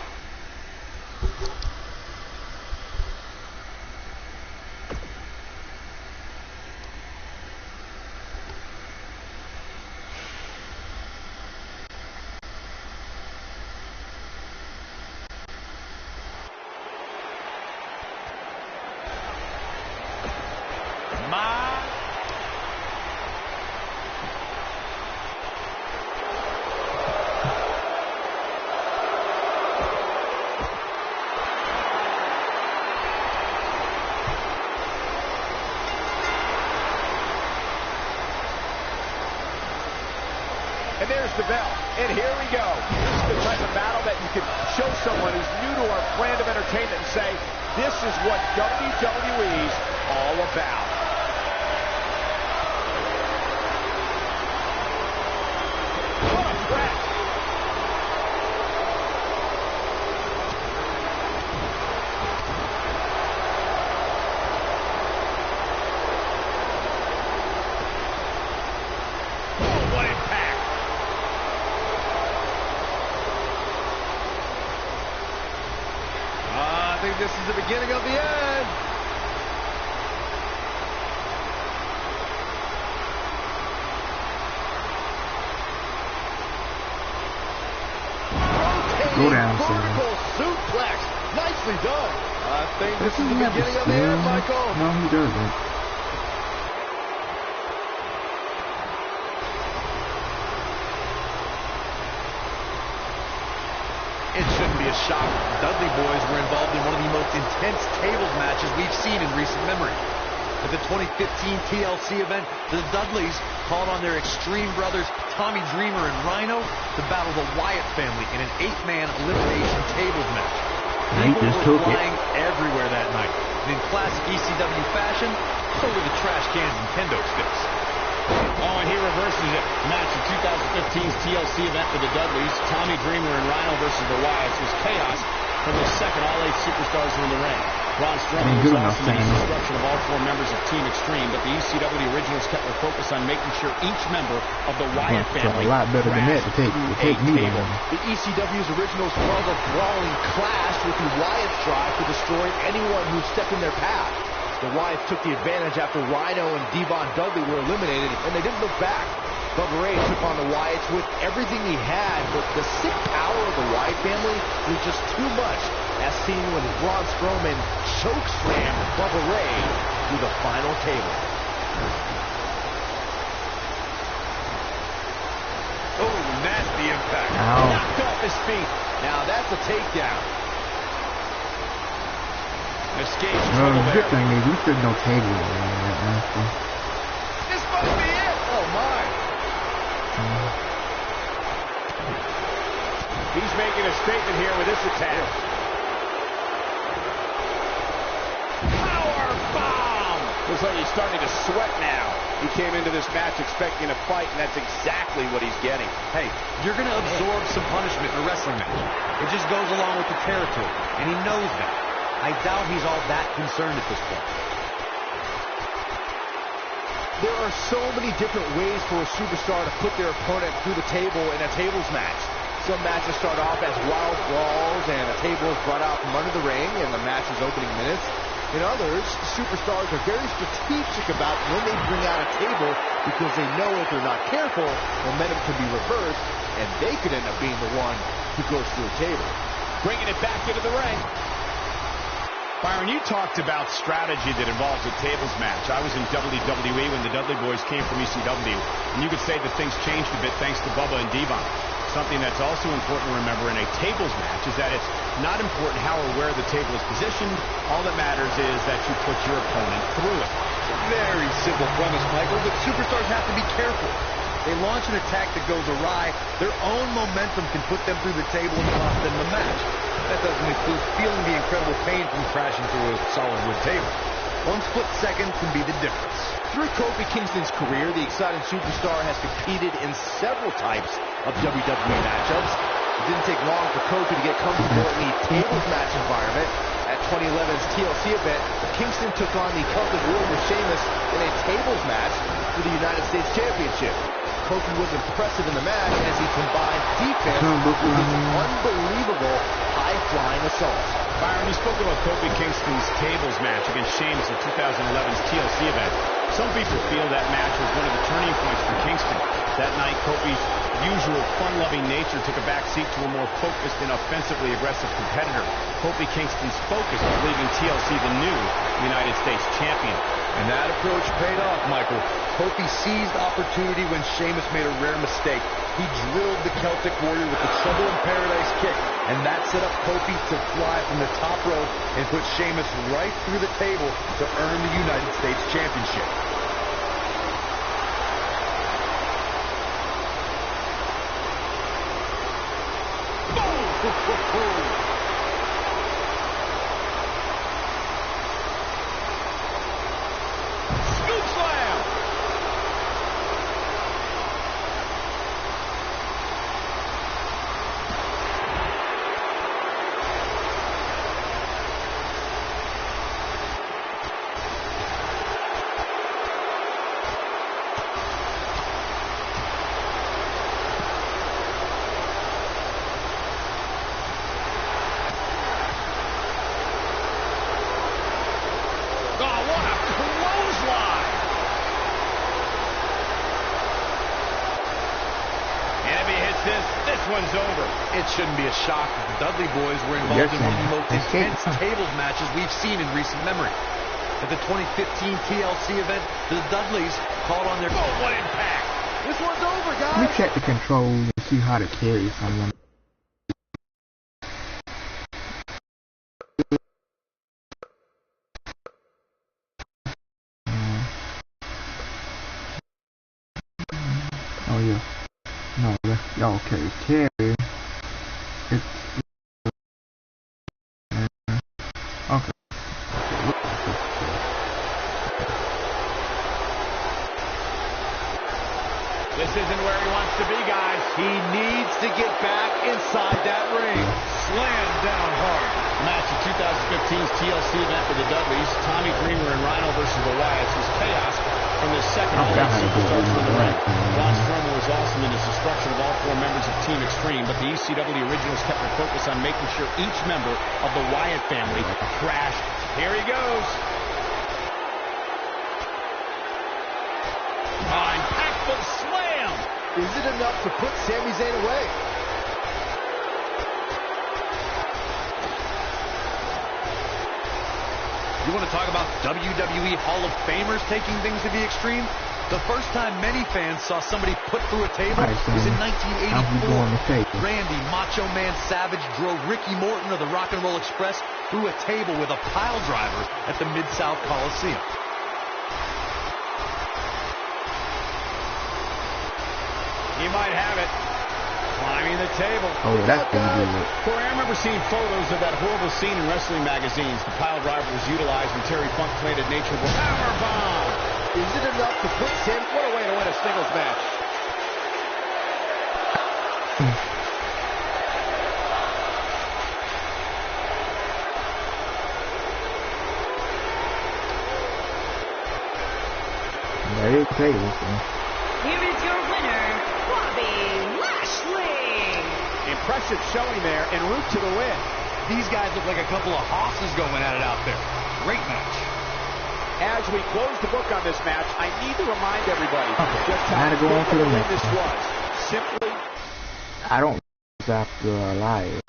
And there's the bell. And here we go. This is the type of battle that you can show someone who's new to our brand of entertainment and say, this is what WWE's all about. What a threat. Oh, what impact. I think this is the beginning of the end. suplex. Nicely done. I think this is the beginning of the end, Michael. No, he doesn't. It shouldn't be a shock. The Dudley boys were involved in one of the most intense tables matches we've seen in recent memory. At the 2015 TLC event, the Dudleys called on their Extreme brothers Tommy Dreamer and Rhino to battle the Wyatt family in an 8-man elimination tables match. People were flying everywhere that night. And in classic ECW fashion, so were the trash cans and kendo sticks. Oh, and he reverses it. Match of 2015's TLC event for the Dudleys. Tommy Dreamer and Rhino versus the Wyatts was chaos from the second all 8 superstars were in the ring. Braun Strowman was lost in the destruction of all 4 members of Team Extreme, but the ECW originals kept their focus on making sure each member of the Wyatt family a lot better than that to take me down. The ECW's originals called a brawling clash with the Wyatts' drive to destroy anyone who stepped in their path. The Wyatts took the advantage after Rhino and Devon Dudley were eliminated, and they didn't look back. Bubba Ray took on the Wyatts with everything he had, but the sick power of the Wyatt family was just too much, as seen when Braun Strowman chokeslammed Bubba Ray through the final table. Oh, nasty impact. Knocked off his feet. Now that's a takedown. Escapes No, trouble the good there. thing is you should no table. This must be it. Oh, my. He's making a statement here with this attack. Power bomb! Looks like he's starting to sweat now. He came into this match expecting a fight, and that's exactly what he's getting. Hey, you're going to absorb some punishment in a wrestling match. It just goes along with the territory, and he knows that. I doubt he's all that concerned at this point. There are so many different ways for a superstar to put their opponent through the table in a tables match. Some matches start off as wild brawls and a table is brought out from under the ring in the match's opening minutes. In others, superstars are very strategic about when they bring out a table because they know if they're not careful, momentum can be reversed and they could end up being the one who goes through a table. Bringing it back into the ring. Byron, you talked about strategy that involves a tables match. I was in WWE when the Dudley boys came from ECW, and you could say that things changed a bit thanks to Bubba and Devon. Something that's also important to remember in a tables match is that it's not important how or where the table is positioned. All that matters is that you put your opponent through it. Very simple premise, Michael, but superstars have to be careful. They launch an attack that goes awry, their own momentum can put them through the table and cost them the match. That doesn't include feeling the incredible pain from crashing through a solid wood table. 1 split second can be the difference. Through Kofi Kingston's career, the exciting superstar has competed in several types of WWE matchups. It didn't take long for Kofi to get comfortable in the tables match environment. At 2011's TLC event, Kingston took on the Celtic Warrior Sheamus in a tables match for the United States Championship. Kofi was impressive in the match as he combined defense with his unbelievable high-flying assaults. Byron, you spoke about Kofi Kingston's tables match against Sheamus at 2011's TLC event. Some people feel that match was one of the turning points for Kingston. That night, Kofi's usual fun-loving nature took a backseat to a more focused and offensively aggressive competitor. Kofi Kingston's focus was leaving TLC the new United States champion. And that approach paid off, Michael. Kofi seized opportunity when Sheamus made a rare mistake. He drilled the Celtic Warrior with the Trouble in Paradise kick, and that set up Kofi to fly from the top rope and put Sheamus right through the table to earn the United States Championship. Scoop slam. one's over. It shouldn't be a shock that the Dudley boys were involved in one of the most intense tables matches we've seen in recent memory. At the 2015 TLC event, the Dudleys called on their... Oh, what impact! This one's over, guys. Let me check the controls and see how to carry someone. Oh yeah. No, y'all carry. It's okay. This isn't where he wants to be, guys. He needs to get back inside that ring. Slam down hard. Match of 2015's TLC event for the Dudleys. Tommy Dreamer and Rhino versus the Wyatts was chaos from the second all eight superstars in the ring. Braun Strowman was awesome in his destruction of all four members of Team Extreme, but the ECW originals kept their focus on making sure each member of the Wyatt family crashed. Here he goes. Impactful slam. Is it enough to put Sami Zayn away? You want to talk about WWE Hall of Famers taking things to the extreme? The first time many fans saw somebody put through a table was in 1984. Randy Macho Man Savage drove Ricky Morton of the Rock and Roll Express through a table with a pile driver at the Mid-South Coliseum. He might have it. Climbing the table. Oh, that's gonna do it. Corey, I remember seeing photos of that horrible scene in wrestling magazines. The pile driver was utilized when Terry Funk planted Nature Boy. Powerbomb. Is it enough to put Sami? What a way to win a singles match. There you play this one. Here is your winner, Lashley. Impressive showing there en route to the win. These guys look like a couple of hosses going at it out there. Great match. As we close the book on this match, I need to remind everybody just how to go on to the next this one. was. Simply, I don't after Elias.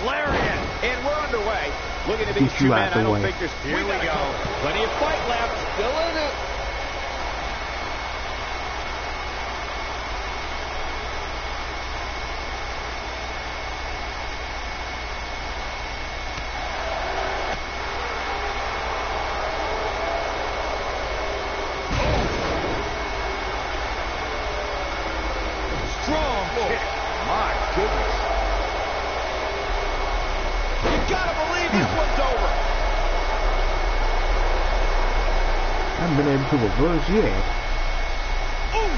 Lariat, and we're underway. Looking at these two men, I don't think there's... Here we go. Plenty of fight left. Still in it. Strong kick. My goodness. You gotta believe this one's over. I haven't been able to reverse yet. Ooh.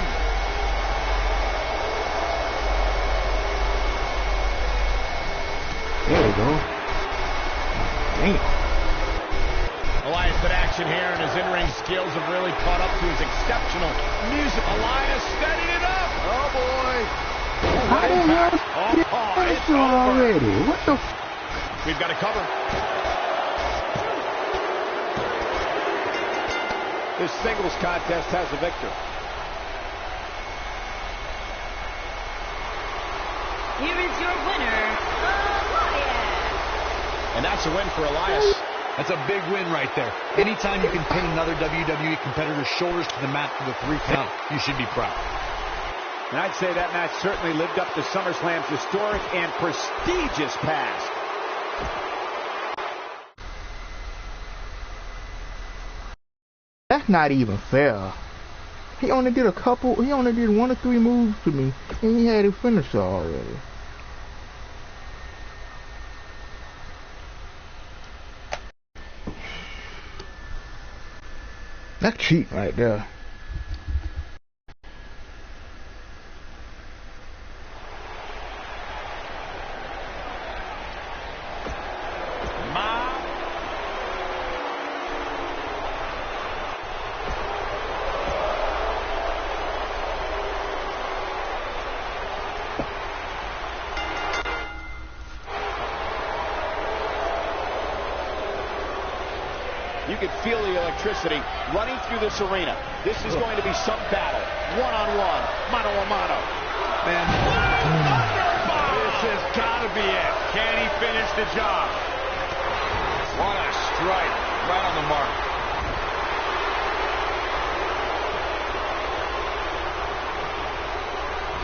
There we go. Damn. Elias put action here, and his in-ring skills have really caught up to his exceptional music. Elias steadied it up. Oh, boy. How the hell did It's you over. already? What the f... We've got to cover. This singles contest has a victor. Here is your winner, Elias. And that's a win for Elias. That's a big win right there. Anytime you can pin another WWE competitor's shoulders to the mat for the 3 count, you should be proud. And I'd say that match certainly lived up to SummerSlam's historic and prestigious past. That's not even fair. He only did he only did 1 or 3 moves to me, and he had a finisher already. That's cheap right there. You can feel the electricity running through this arena. This is going to be some battle. One-on-one, mano-a-mano. Man, this has got to be it. Can he finish the job? What a strike. Right on the mark.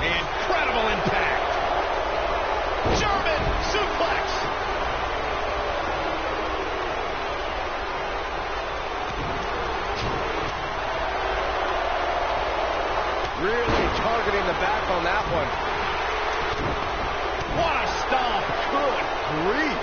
Incredible impact. German suplex. Really targeting the back on that one. What a stomp. Good grief.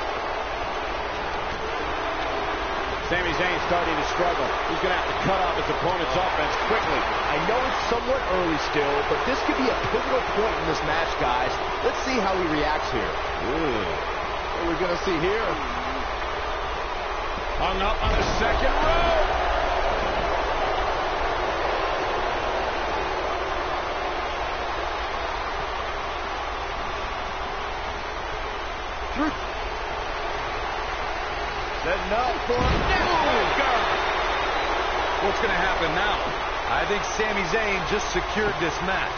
Sami Zayn starting to struggle. He's going to have to cut off his opponent's offense quickly. I know it's somewhat early still, but this could be a pivotal point in this match, guys. Let's see how he reacts here. What are we going to see here? Hung up on the second row. Setting up for a neckbreaker. What's going to happen now? I think Sami Zayn just secured this match.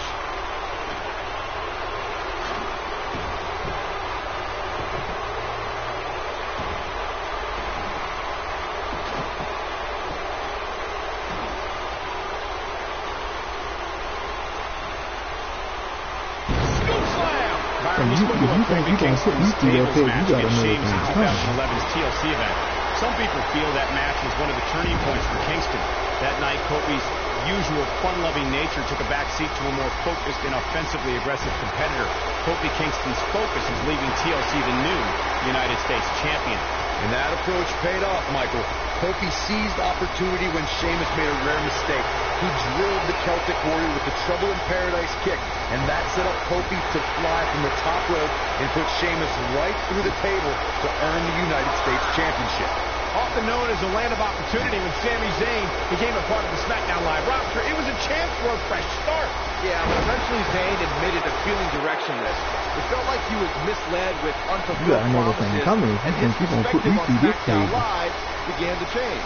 You think you can put these two there, you gotta know what's coming. 2011's TLC event. Some people feel that match was one of the turning points for Kingston. That night, Kofi's usual fun-loving nature took a backseat to a more focused and offensively aggressive competitor. Kofi Kingston's focus is leaving TLC the new United States champion. And that approach paid off, Michael. Kofi seized opportunity when Sheamus made a rare mistake. He drilled the Celtic Warrior with the Trouble in Paradise kick, and that set up Kofi to fly from the top rope and put Sheamus right through the table to earn the United States Championship. Often known as a land of opportunity, when Sami Zayn became a part of the SmackDown Live roster, it was a chance for a fresh start. Yeah, but eventually Zayn admitted to feeling directionless. It felt like he was misled with unfulfilled promises, and his perspective on SmackDown Live began to change.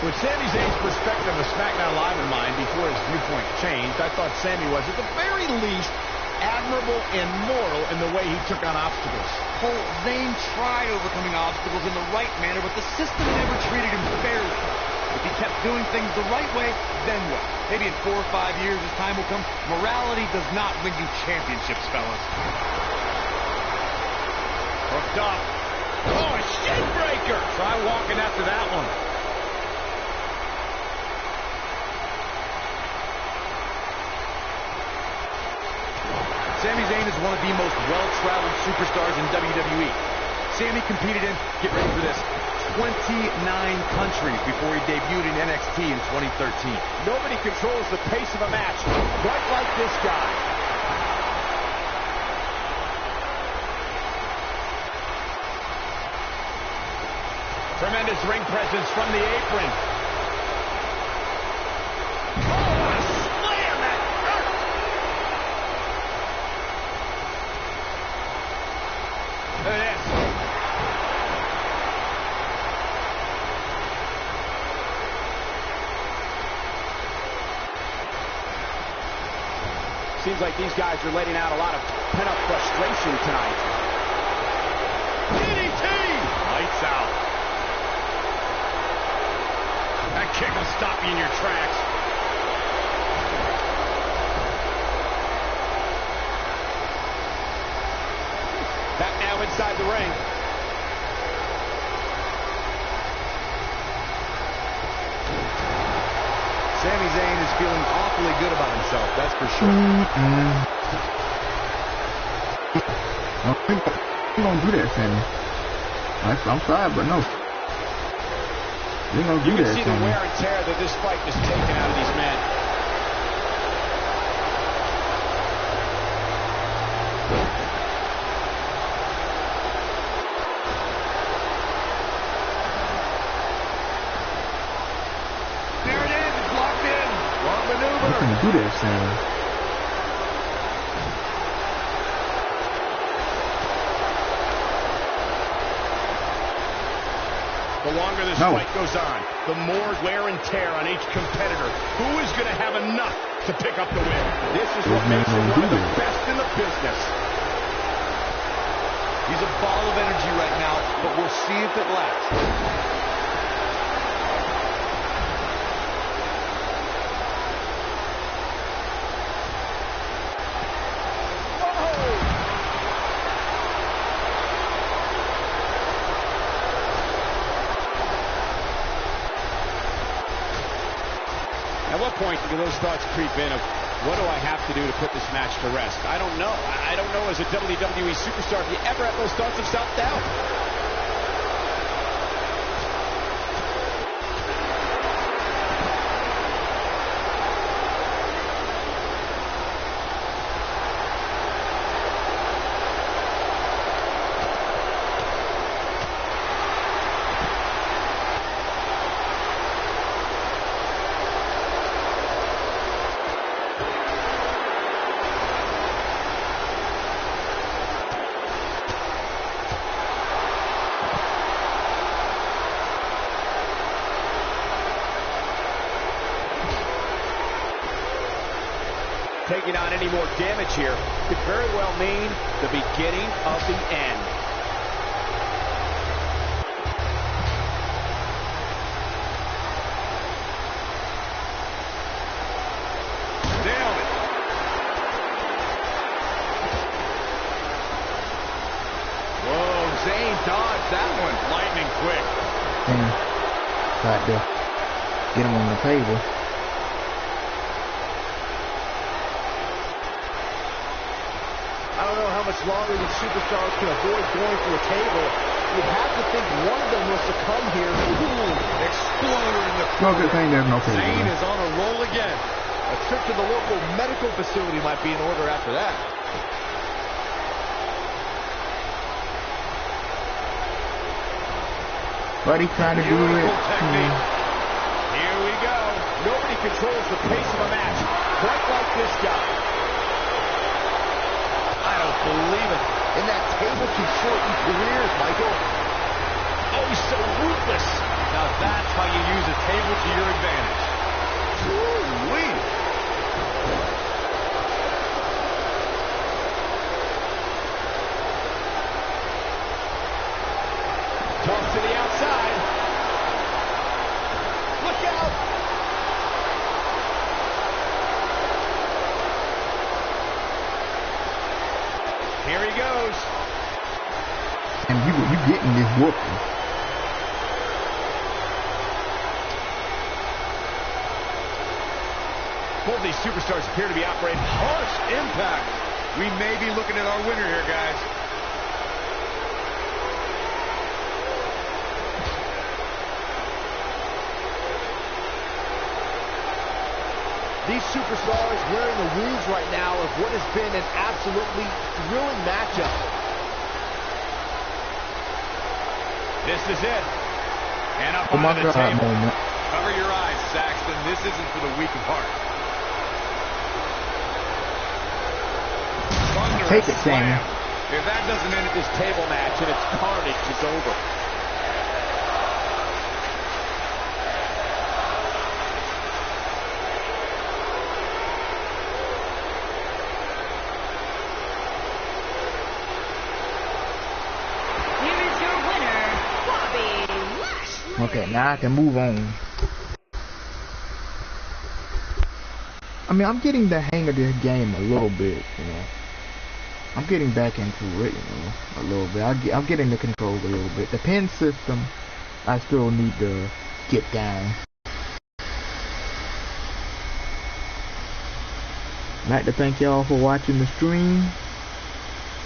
With Sami Zayn's perspective of SmackDown Live in mind before his viewpoint changed, I thought Sami was, at the very least, admirable and moral in the way he took on obstacles. Cole, Zayn tried overcoming obstacles in the right manner, but the system never treated him fairly. If he kept doing things the right way, then what? Maybe in 4 or 5 years, as time will come, morality does not win you championships, fellas. Hooked up. Oh, a shin breaker. Try walking after that one. Sami Zayn is one of the most well-traveled superstars in WWE. Sami competed in, get ready for this, 29 countries before he debuted in NXT in 2013. Nobody controls the pace of a match quite like this guy. Tremendous ring presence from the apron. Seems like these guys are letting out a lot of pent-up frustration tonight. DDT! Lights out. That kick will stop you in your tracks. Back now inside the ring. Sami Zayn is feeling awfully good about himself, that's for sure. You don't do that, Sammy. I'm sorry, but no. You can see the wear and tear that this fight is taking out of these men. There it is. It's locked in. Wrong maneuver. You can do that, Sam. The longer this fight goes on, the more wear and tear on each competitor. Who is going to have enough to pick up the win? This is what makes him one of the best in the business. He's a ball of energy right now, but we'll see if it lasts. At what point do those thoughts creep in of, what do I have to do to put this match to rest? I don't know. I don't know as a WWE superstar if you ever have those thoughts of self-doubt. Taking on any more damage here could very well mean the beginning of the end. Nailed it. Whoa, Zayn dodged that one. Lightning quick. Tried to get him on the table. I don't know how much longer these superstars can avoid going through a table. You'd have to think one of them will succumb here. Ooh, exploder in the No good thing there's no table. Zayn is on a roll again. A trip to the local medical facility might be in order after that. But he's trying to do it. Here we go. Nobody controls the pace of a match quite like this guy. I don't believe it. And that table can shorten careers, Michael. Oh, he's so ruthless. Now that's how you use a table to your advantage. Woo-wee. Toss to the outside. Look out. Here he goes. And you getting this whooping. Both of these superstars appear to be operating harsh impact. We may be looking at our winner here, guys. These superstars wearing the wounds right now of what has been an absolutely thrilling matchup. This is it. And up on the table. Moment. Cover your eyes, Saxton. This isn't for the weak of heart. Take it, Sammy. If that doesn't end at this table match, and its carnage is over. Here is your winner, Bobby Lashley. Okay, now I can move on. I mean, I'm getting the hang of this game a little bit, you know. I'm getting back into it, you know, a little bit. I'm getting the controls a little bit. The pin system, I still need to get down. I'd like to thank y'all for watching the stream.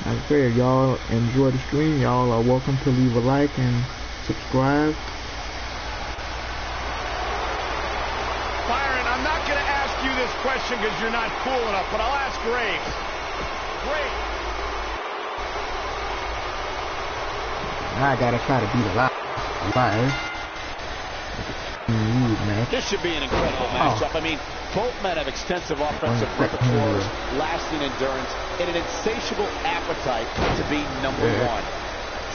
Like I said, y'all enjoy the stream. Y'all are welcome to leave a like and subscribe. I'm not going to ask you this question because you're not cool enough, but I'll ask Graves. Graves. I gotta try to beat Elias. This should be an incredible matchup. I mean, both men have extensive offensive repertoires, lasting endurance, and an insatiable appetite to be number one.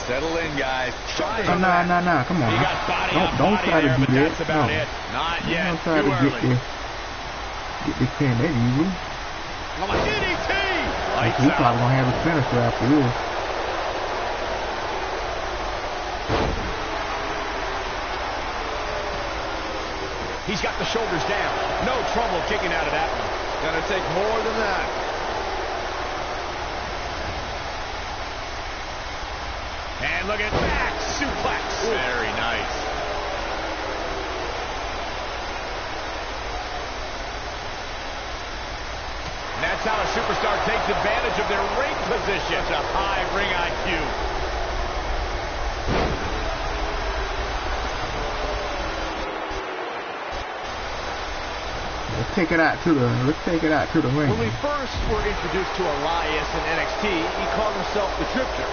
Settle in, guys. Nah. Come on. He got body on Don't body try there, to do but that. that's about it. Not yet. Don't try to get this pin that easy. DDT! We probably gonna have a finisher after this. He's got the shoulders down. No trouble kicking out of that one. Gonna take more than that. And look at that suplex. Very nice. And that's how a superstar takes advantage of their ring position. Such a high ring IQ. Let's take it out to the ring. When we first were introduced to Elias in NXT, he called himself the Drifter.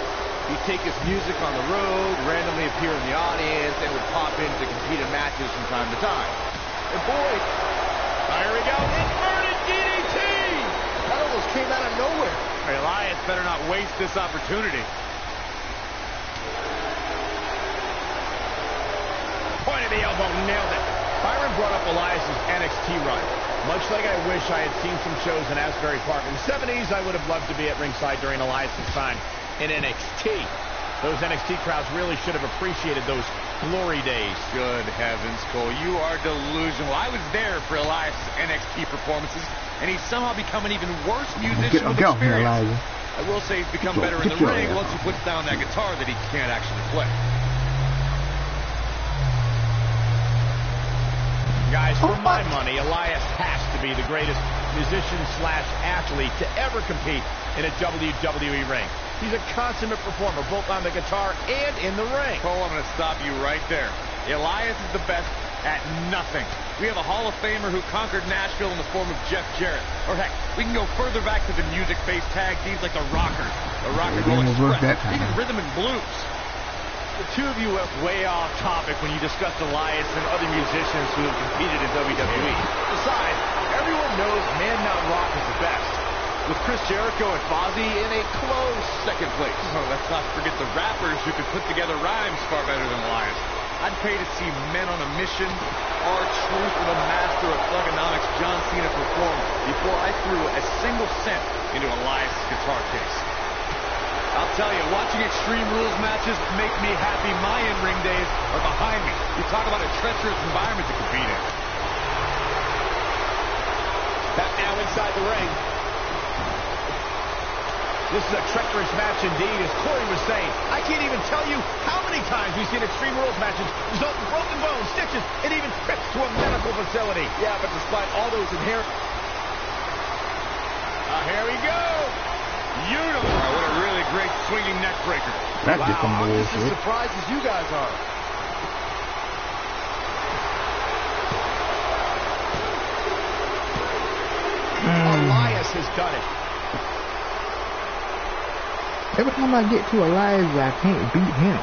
He'd take his music on the road, randomly appear in the audience, and would pop in to compete in matches from time to time. And boy, here we go. Inverted DDT! That almost came out of nowhere. Elias better not waste this opportunity. Point of the elbow, nailed it. Byron brought up Elias' NXT run. Much like I wish I had seen some shows in Asbury Park. In the 70s, I would have loved to be at ringside during Elias' time in NXT. Those NXT crowds really should have appreciated those glory days. Good heavens, Cole. You are delusional. I was there for Elias' NXT performances, and he's somehow become an even worse musician with experience. I will say he's become better in the ring once he puts down that guitar that he can't actually play. Guys, for my money, Elias has to be the greatest musician/athlete to ever compete in a WWE ring. He's a consummate performer, both on the guitar and in the ring. Cole, I'm going to stop you right there. Elias is the best at nothing. We have a Hall of Famer who conquered Nashville in the form of Jeff Jarrett. Or heck, we can go further back to the music-based tag teams like the Rockers, the Rock and Roll Express, even Rhythm and Blues. The two of you went way off topic when you discussed Elias and other musicians who have competed in WWE. Besides, everyone knows Man Mountain Rock is the best, with Chris Jericho and Fozzy in a close second place. Oh, let's not forget the rappers who could put together rhymes far better than Elias. I'd pay to see Men on a Mission, R-Truth, and the master of thugonomics, John Cena, perform before I threw a single cent into Elias' guitar case. I'll tell you, watching Extreme Rules matches make me happy. My in-ring days are behind me. You talk about a treacherous environment to compete in. Back now inside the ring. This is a treacherous match indeed, as Corey was saying. I can't even tell you how many times we've seen Extreme Rules matches result in broken bones, stitches, and even trips to a medical facility. Yeah, but despite all those inherent... Here we go. Beautiful. What a really great swinging neck breaker. That's just some I'm just as bullshit. surprised as you guys are. Elias has done it. Every time I get to Elias, I can't beat him.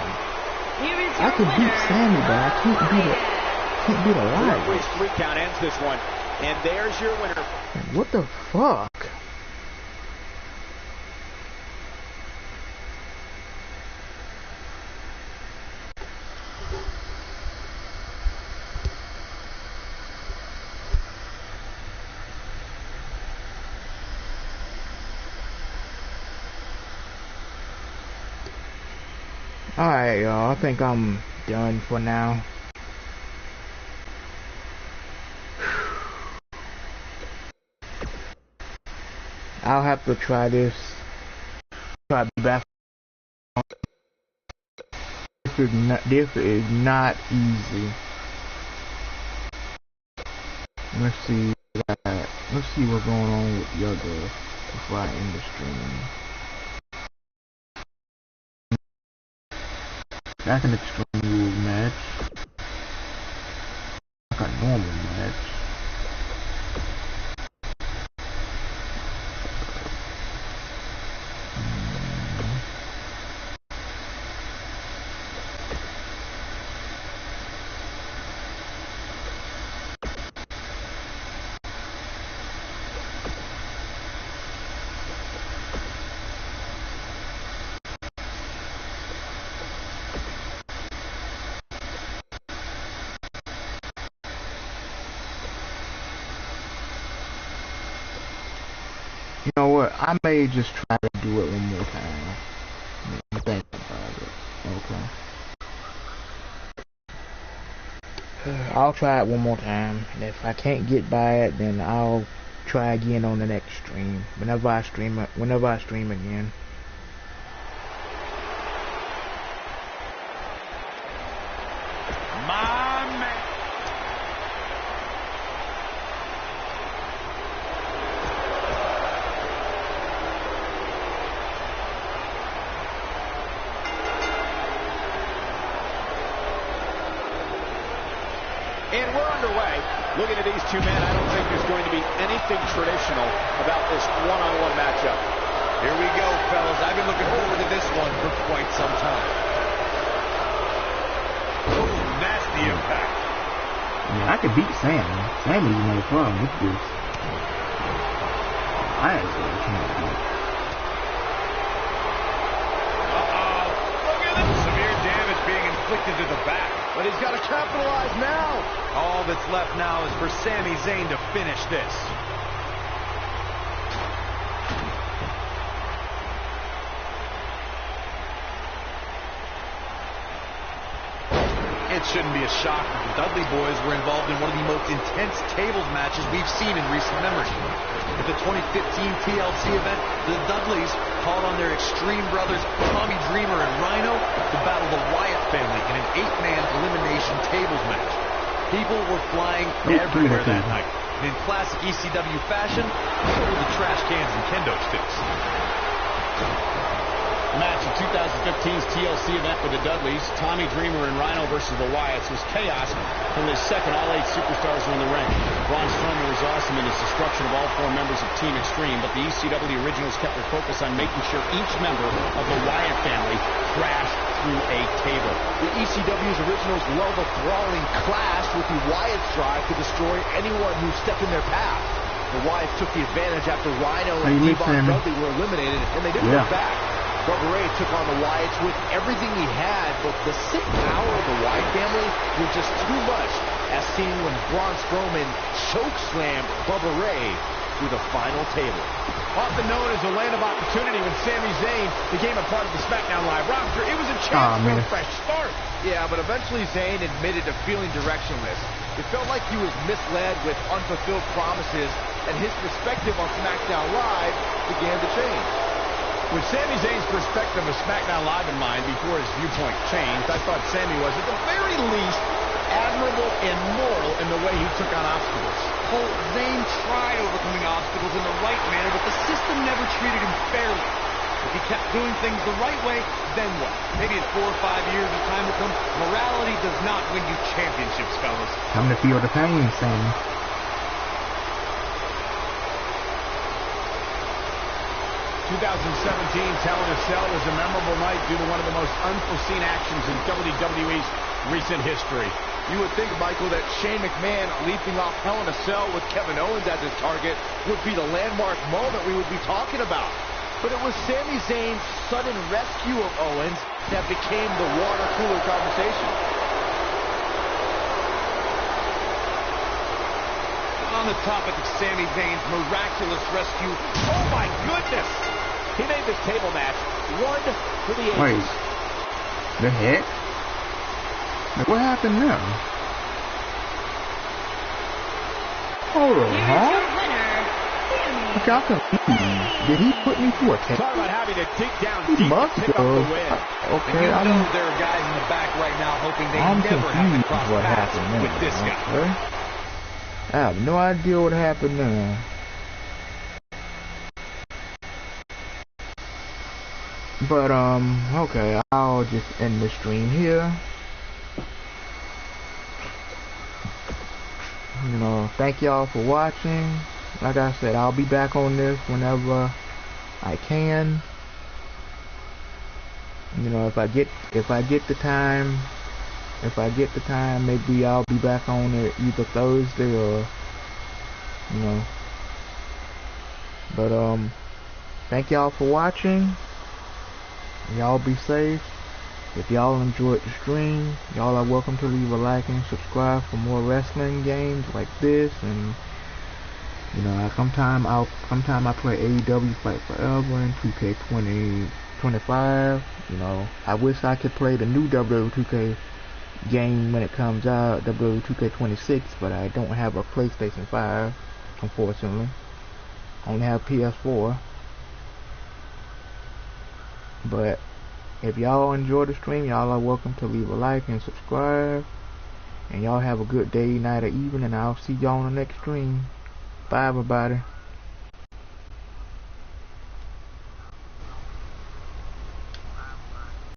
I can beat Sammy, but I can't beat Elias. 3 count ends this one. And there's your winner. What the fuck? Alright, y'all. I think I'm done for now. I'll have to try this. Try to be back. This is not easy. Let's see what's going on with the other before I end the stream. That's an Extreme Rules match. Like a normal match. I may just try to do it one more time. I'm thinking about it. Okay. I'll try it one more time, and if I can't get by it, then I'll try again on the next stream. Whenever I stream again. My man. And we're underway. Looking at these two men, I don't think there's going to be anything traditional about this one-on-one matchup. Here we go, fellas. I've been looking forward to this one for quite some time. Oh, nasty impact. Yeah, I could beat Sam. Sammy's no problem with this. I actually can't do it. Look at this. Severe damage being inflicted to the back. But he's got to capitalize now. All that's left now is for Sami Zayn to finish this. It shouldn't be a shock that the Dudley boys were involved in one of the most intense tables matches we've seen in recent memory. At the 2015 TLC event, the Dudleys called on their Extreme brothers Tommy Dreamer and Rhino to battle the Wyatt family in an 8-man elimination tables match. People were flying everywhere that night. And in classic ECW fashion, so were the trash cans and kendo sticks. Match of 2015's TLC event for the Dudleys, Tommy Dreamer and Rhino versus the Wyatts, was chaos when the second All 8 superstars were in the ring. Braun Strowman was awesome in his destruction of all 4 members of Team Extreme, but the ECW originals kept their focus on making sure each member of the Wyatt family crashed through a table. The ECW's originals love a brawling clash with the Wyatts' drive to destroy anyone who stepped in their path. The Wyatts took the advantage after Rhino and Devon Dudley were eliminated, and they didn't look back. Bubba Ray took on the Wyatts with everything he had, but the sick power of the Wyatt family was just too much, as seen when Braun Strowman chokeslammed Bubba Ray through the final table. Often known as the land of opportunity, when Sami Zayn became a part of the SmackDown Live roster, it was a chance for a fresh start. Yeah, but eventually Zayn admitted to feeling directionless. It felt like he was misled with unfulfilled promises, and his perspective on SmackDown Live began to change. With Sami Zayn's perspective of SmackDown Live in mind before his viewpoint changed, I thought Sami was, at the very least, admirable and moral in the way he took on obstacles. Cole, Zayn tried overcoming obstacles in the right manner, but the system never treated him fairly. If he kept doing things the right way, then what? Maybe in 4 or 5 years, as time will come, morality does not win you championships, fellas. Time to feel the pain, Sami. 2017 Hell in a Cell was a memorable night due to one of the most unforeseen actions in WWE's recent history. You would think, Michael, that Shane McMahon leaping off Hell in a Cell with Kevin Owens as his target would be the landmark moment we would be talking about. But it was Sami Zayn's sudden rescue of Owens that became the water cooler conversation. On the topic of Sami Zayn's miraculous rescue, oh my goodness! He made this table match one for the ages. Wait. The heck? Like, what happened now? Hold on, huh? Okay, I'm confused. Did he put me through a table? Talk about having to dig down He deep must to pick up the win. Okay, you know there are guys in the back right now hoping they never have to cross paths with this guy. Okay. I have no idea what happened now. But, okay, I'll just end the stream here. You know, thank y'all for watching. Like I said, I'll be back on this whenever I can. You know, if I get the time, maybe I'll be back on it either Thursday or, you know. But, thank y'all for watching. Y'all be safe. If y'all enjoyed the stream, y'all are welcome to leave a like and subscribe for more wrestling games like this, and You know, sometime I play AEW Fight Forever and 2K25. You know, I wish I could play the new WWE 2K game when it comes out, WWE 2K26, but I don't have a PlayStation 5, unfortunately. I only have PS4. But if y'all enjoy the stream, y'all are welcome to leave a like and subscribe. And y'all have a good day, night, or evening, and I'll see y'all on the next stream. Bye, everybody.